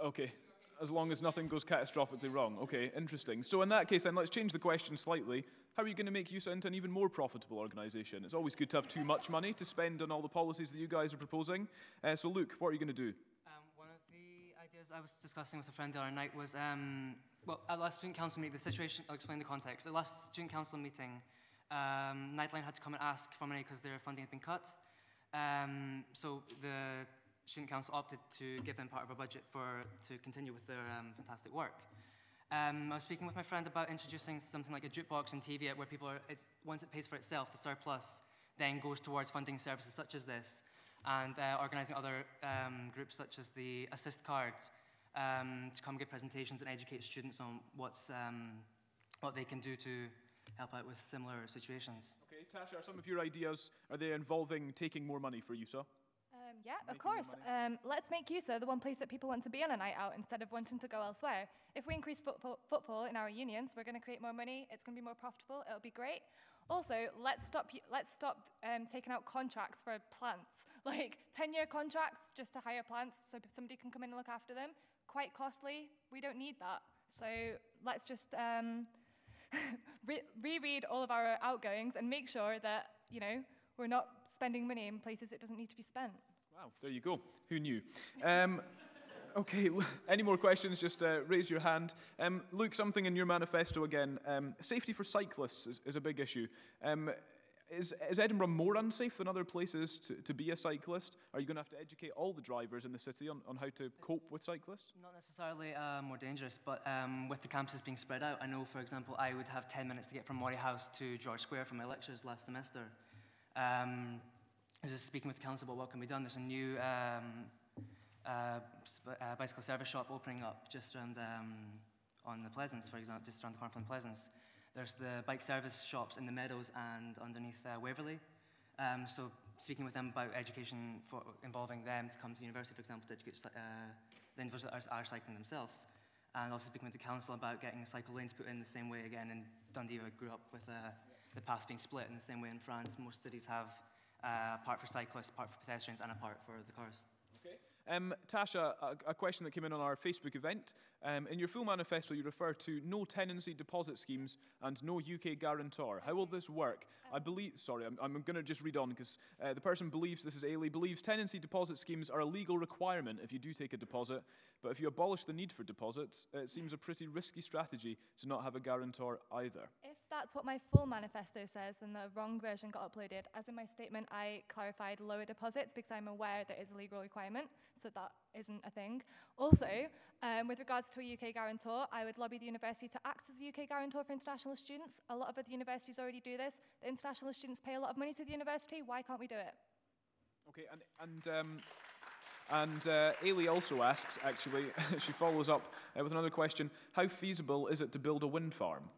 Okay. As long as nothing goes catastrophically wrong. Okay, interesting. So in that case then, let's change the question slightly. How are you going to make EUSA into an even more profitable organisation? It's always good to have too much money to spend on all the policies that you guys are proposing. So Luke, what are you going to do? One of the ideas I was discussing with a friend the other night was, well, at last student council meeting, the situation, I'll explain the context. At last student council meeting, Nightline had to come and ask for money because their funding had been cut. So the student council opted to give them part of our budget to continue with their fantastic work. I was speaking with my friend about introducing something like a jukebox and TV where people once it pays for itself, the surplus then goes towards funding services such as this, and organising other groups such as the Assist Card to come give presentations and educate students on what they can do to help out with similar situations. Okay, Tasha, are some of your ideas, are they involving taking more money for EUSA? Yeah, of course. Let's make EUSA the one place that people want to be on a night out instead of wanting to go elsewhere. If we increase footfall in our unions, we're going to create more money, it's going to be more profitable, it'll be great. Also, let's stop taking out contracts for plants, like 10-year contracts just to hire plants so somebody can come in and look after them. Quite costly, we don't need that. So let's just reread all of our outgoings and make sure that, you know, we're not spending money in places it doesn't need to be spent. Wow, there you go. Who knew? Okay, any more questions, just raise your hand. Luke, something in your manifesto again. Safety for cyclists is a big issue. Is Edinburgh more unsafe than other places to be a cyclist? Are you going to have to educate all the drivers in the city on how to cope with cyclists? Not necessarily more dangerous, but with the campuses being spread out, I know, for example, I would have 10 minutes to get from Moray House to George Square for my lectures last semester. I was just speaking with the council about what can be done. There's a new bicycle service shop opening up just around on the Pleasance, for example, just around the corner from the Pleasance. There's the bike service shops in the Meadows and underneath Waverley. So speaking with them about education involving them to come to university, for example, to educate the individuals that are cycling themselves. And also speaking with the council about getting cycle lanes put in the same way again. In Dundee, I grew up with the paths being split in the same way in France. Most cities have a part for cyclists, part for pedestrians, and a part for the cars. Okay. Tasha, a question that came in on our Facebook event. In your full manifesto, you refer to no tenancy deposit schemes and no UK guarantor. How will this work? I believe, sorry, I'm going to just read on because the person believes, this is Ailey, believes tenancy deposit schemes are a legal requirement if you do take a deposit, but if you abolish the need for deposits, it seems a pretty risky strategy to not have a guarantor either. If that's what my full manifesto says, then the wrong version got uploaded. As in my statement, I clarified lower deposits because I'm aware that it's a legal requirement, so that isn't a thing. Also, with regards to a UK guarantor, I would lobby the university to act as a UK guarantor for international students. A lot of other universities already do this. The international students pay a lot of money to the university. Why can't we do it? Okay, and Ailey also asks, actually, she follows up with another question, how feasible is it to build a wind farm?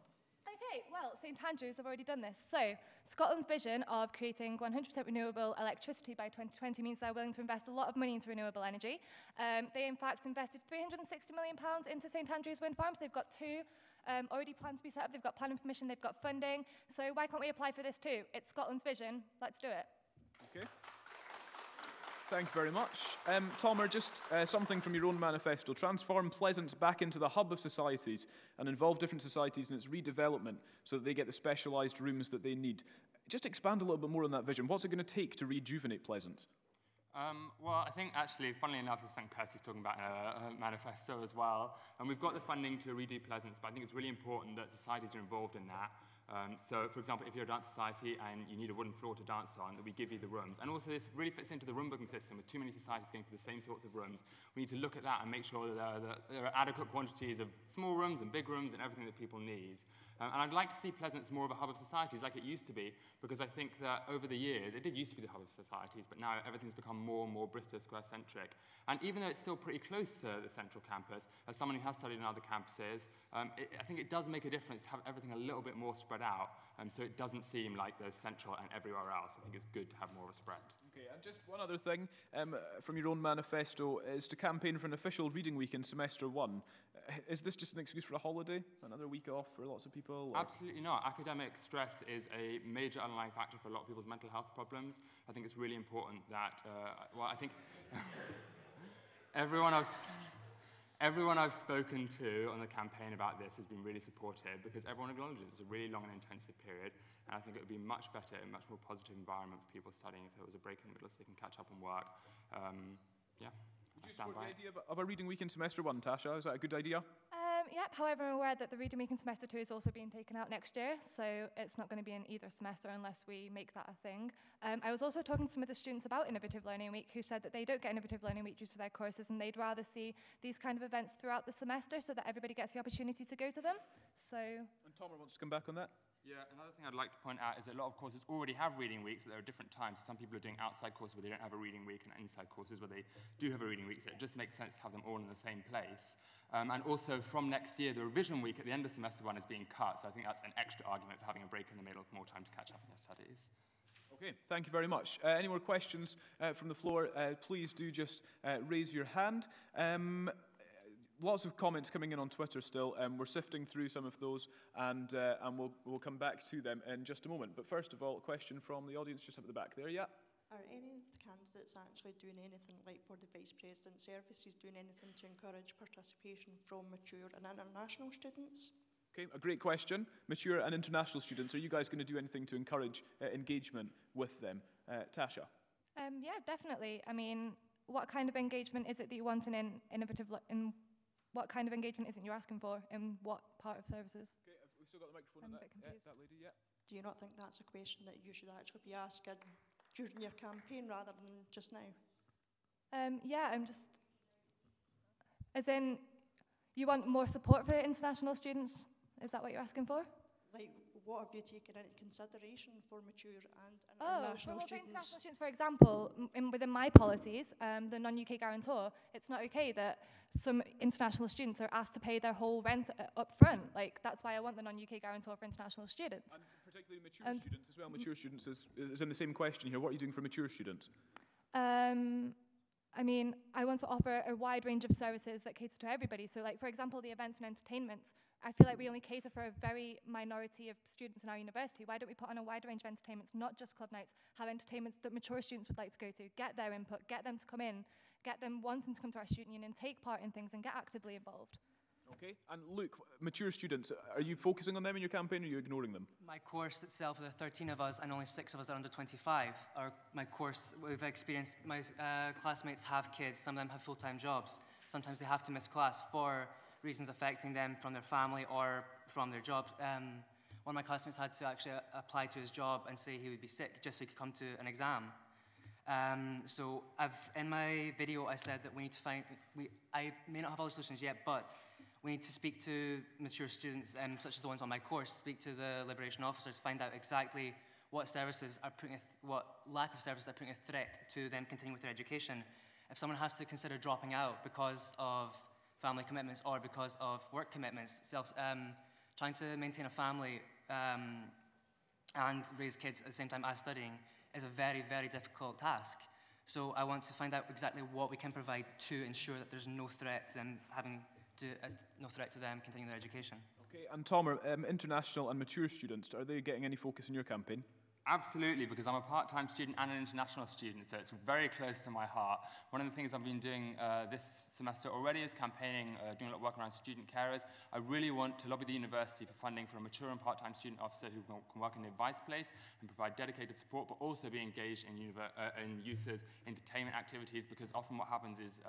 Okay, well, St Andrews have already done this. So, Scotland's vision of creating 100% renewable electricity by 2020 means they're willing to invest a lot of money into renewable energy. They, in fact, invested £360 million into St Andrews wind farms. They've got two already planned to be set up. They've got planning permission. They've got funding. So why can't we apply for this too? It's Scotland's vision. Let's do it. Okay. Thank you very much. Tomer, just something from your own manifesto. Transform Pleasance back into the hub of societies and involve different societies in its redevelopment so that they get the specialised rooms that they need. Just expand a little bit more on that vision. What's it going to take to rejuvenate Pleasance? Well, I think actually, funnily enough, this is something Kirsty's talking about in her manifesto as well. And we've got the funding to redo Pleasance, but I think it's really important that societies are involved in that. So, for example, if you're a dance society and you need a wooden floor to dance on, that we give you the rooms. And also this really fits into the room booking system with too many societies going for the same sorts of rooms. We need to look at that and make sure that there are adequate quantities of small rooms and big rooms and everything that people need. And I'd like to see Pleasance more of a hub of societies like it used to be, because I think that over the years, it did used to be the hub of societies, but now everything's become more and more Bristol Square-centric. And even though it's still pretty close to the central campus, as someone who has studied in other campuses, I think it does make a difference to have everything a little bit more spread out, so it doesn't seem like there's central and everywhere else. I think it's good to have more of a spread. Okay, and just one other thing from your own manifesto is to campaign for an official reading week in semester 1. Is this just an excuse for a holiday? Another week off for lots of people? Or? Absolutely not. Academic stress is a major underlying factor for a lot of people's mental health problems. I think it's really important that, well, I think everyone I've spoken to on the campaign about this has been really supportive because everyone acknowledges it's a really long and intensive period, and I think it would be much better, a much more positive environment for people studying if there was a break in the middle so they can catch up on work. Yeah. Would you support the idea of a reading week in semester 1, Tasha? Is that a good idea? Yep, however, I'm aware that the reading week in semester 2 is also being taken out next year, so it's not going to be in either semester unless we make that a thing. I was also talking to some of the students about Innovative Learning Week who said that they don't get Innovative Learning Week due to their courses and they'd rather see these kind of events throughout the semester so that everybody gets the opportunity to go to them. So. And Tomer wants to come back on that? Yeah, another thing I'd like to point out is that a lot of courses already have reading weeks, but there are different times. Some people are doing outside courses where they don't have a reading week and inside courses where they do have a reading week, so it just makes sense to have them all in the same place. And also from next year, the revision week at the end of semester 1 is being cut, so I think that's an extra argument for having a break in the middle for more time to catch up on your studies. Okay, thank you very much. Any more questions from the floor? Please do just raise your hand. Lots of comments coming in on Twitter still. We're sifting through some of those, and we'll come back to them in just a moment. But first of all, a question from the audience just up at the back there. Yeah? Are any of the candidates actually doing anything, like for the Vice President services, doing anything to encourage participation from mature and international students? Okay, a great question. Mature and international students, are you guys going to do anything to encourage engagement with them? Tasha? Yeah, definitely. I mean, what kind of engagement is it that you want in innovative... What kind of engagement is it you're asking for in what part of services? Okay, we've still got the microphone on that. That lady, yeah. Do you not think that's a question that you should actually be asking during your campaign rather than just now? Yeah, I'm just... As in, you want more support for international students? Is that what you're asking for? Like, what have you taken into consideration for mature and international students? For international students, for example, within my policies, the non-UK guarantor, it's not okay that some international students are asked to pay their whole rent up front. Like, that's why I want the non-UK guarantor for international students. And particularly mature students as well. Mature students is in the same question here. What are you doing for mature students? I mean, I want to offer a wide range of services that cater to everybody. So, like, for example, the events and entertainments. I feel like we only cater for a very minority of students in our university. Why don't we put on a wide range of entertainments, not just club nights, have entertainments that mature students would like to go to, get their input, get them to come in, get them wanting to come to our student union, take part in things and get actively involved. Okay, and Luke, mature students, are you focusing on them in your campaign or are you ignoring them? My course itself, there are 13 of us and only 6 of us are under 25. My course, we've experienced, my classmates have kids, some of them have full-time jobs. Sometimes they have to miss class for reasons affecting them from their family or from their job. One of my classmates had to actually apply to his job and say he would be sick just so he could come to an exam. So in my video I said that we need to find, I may not have all the solutions yet, but we need to speak to mature students, such as the ones on my course, speak to the liberation officers, find out exactly what services are putting what lack of services are putting a threat to them continuing with their education. If someone has to consider dropping out because of family commitments or because of work commitments, trying to maintain a family and raise kids at the same time as studying is a very, very difficult task. So I want to find out exactly what we can provide to ensure that there's no threat to them no threat to them continuing their education. Okay, and Tom, are international and mature students, are they getting any focus in your campaign? Absolutely, because I'm a part-time student and an international student, so it's very close to my heart. One of the things I've been doing this semester already is campaigning, doing a lot of work around student carers. I really want to lobby the university for funding for a mature and part-time student officer who can work in the advice place and provide dedicated support, but also be engaged in EUSA's entertainment activities, because often what happens is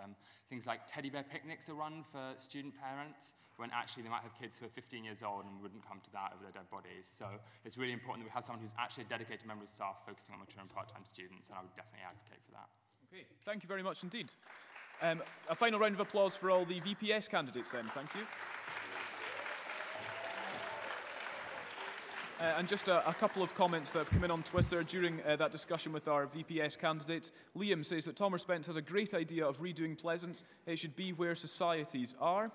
things like teddy bear picnics are run for student parents, when actually they might have kids who are 15 years old and wouldn't come to that over their dead bodies. So it's really important that we have someone who's actually a dedicated member of staff focusing on mature and part-time students, and I would definitely advocate for that. Okay, thank you very much indeed. A final round of applause for all the VPS candidates then, thank you. And just a couple of comments that have come in on Twitter during that discussion with our VPS candidates. Liam says that Thomas Spence has a great idea of redoing Pleasance. It should be where societies are.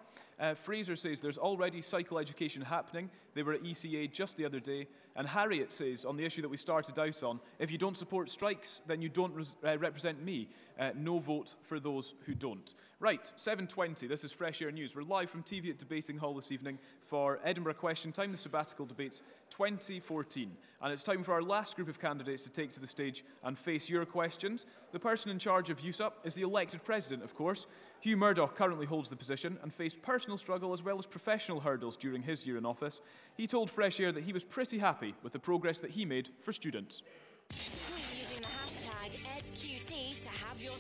Fraser says there's already cycle education happening. They were at ECA just the other day. And Harriet says, on the issue that we started out on, if you don't support strikes, then you don't represent me. No vote for those who don't. Right, 7:20, this is Fresh Air News. We're live from TV at Debating Hall this evening for Edinburgh Question Time, the sabbatical debates 2014. And it's time for our last group of candidates to take to the stage and face your questions. The person in charge of EUSA is the elected president, of course. Hugh Murdoch currently holds the position and faced personal struggle as well as professional hurdles during his year in office. He told Fresh Air that he was pretty happy with the progress that he made for students. Using the hashtag EdQT to have your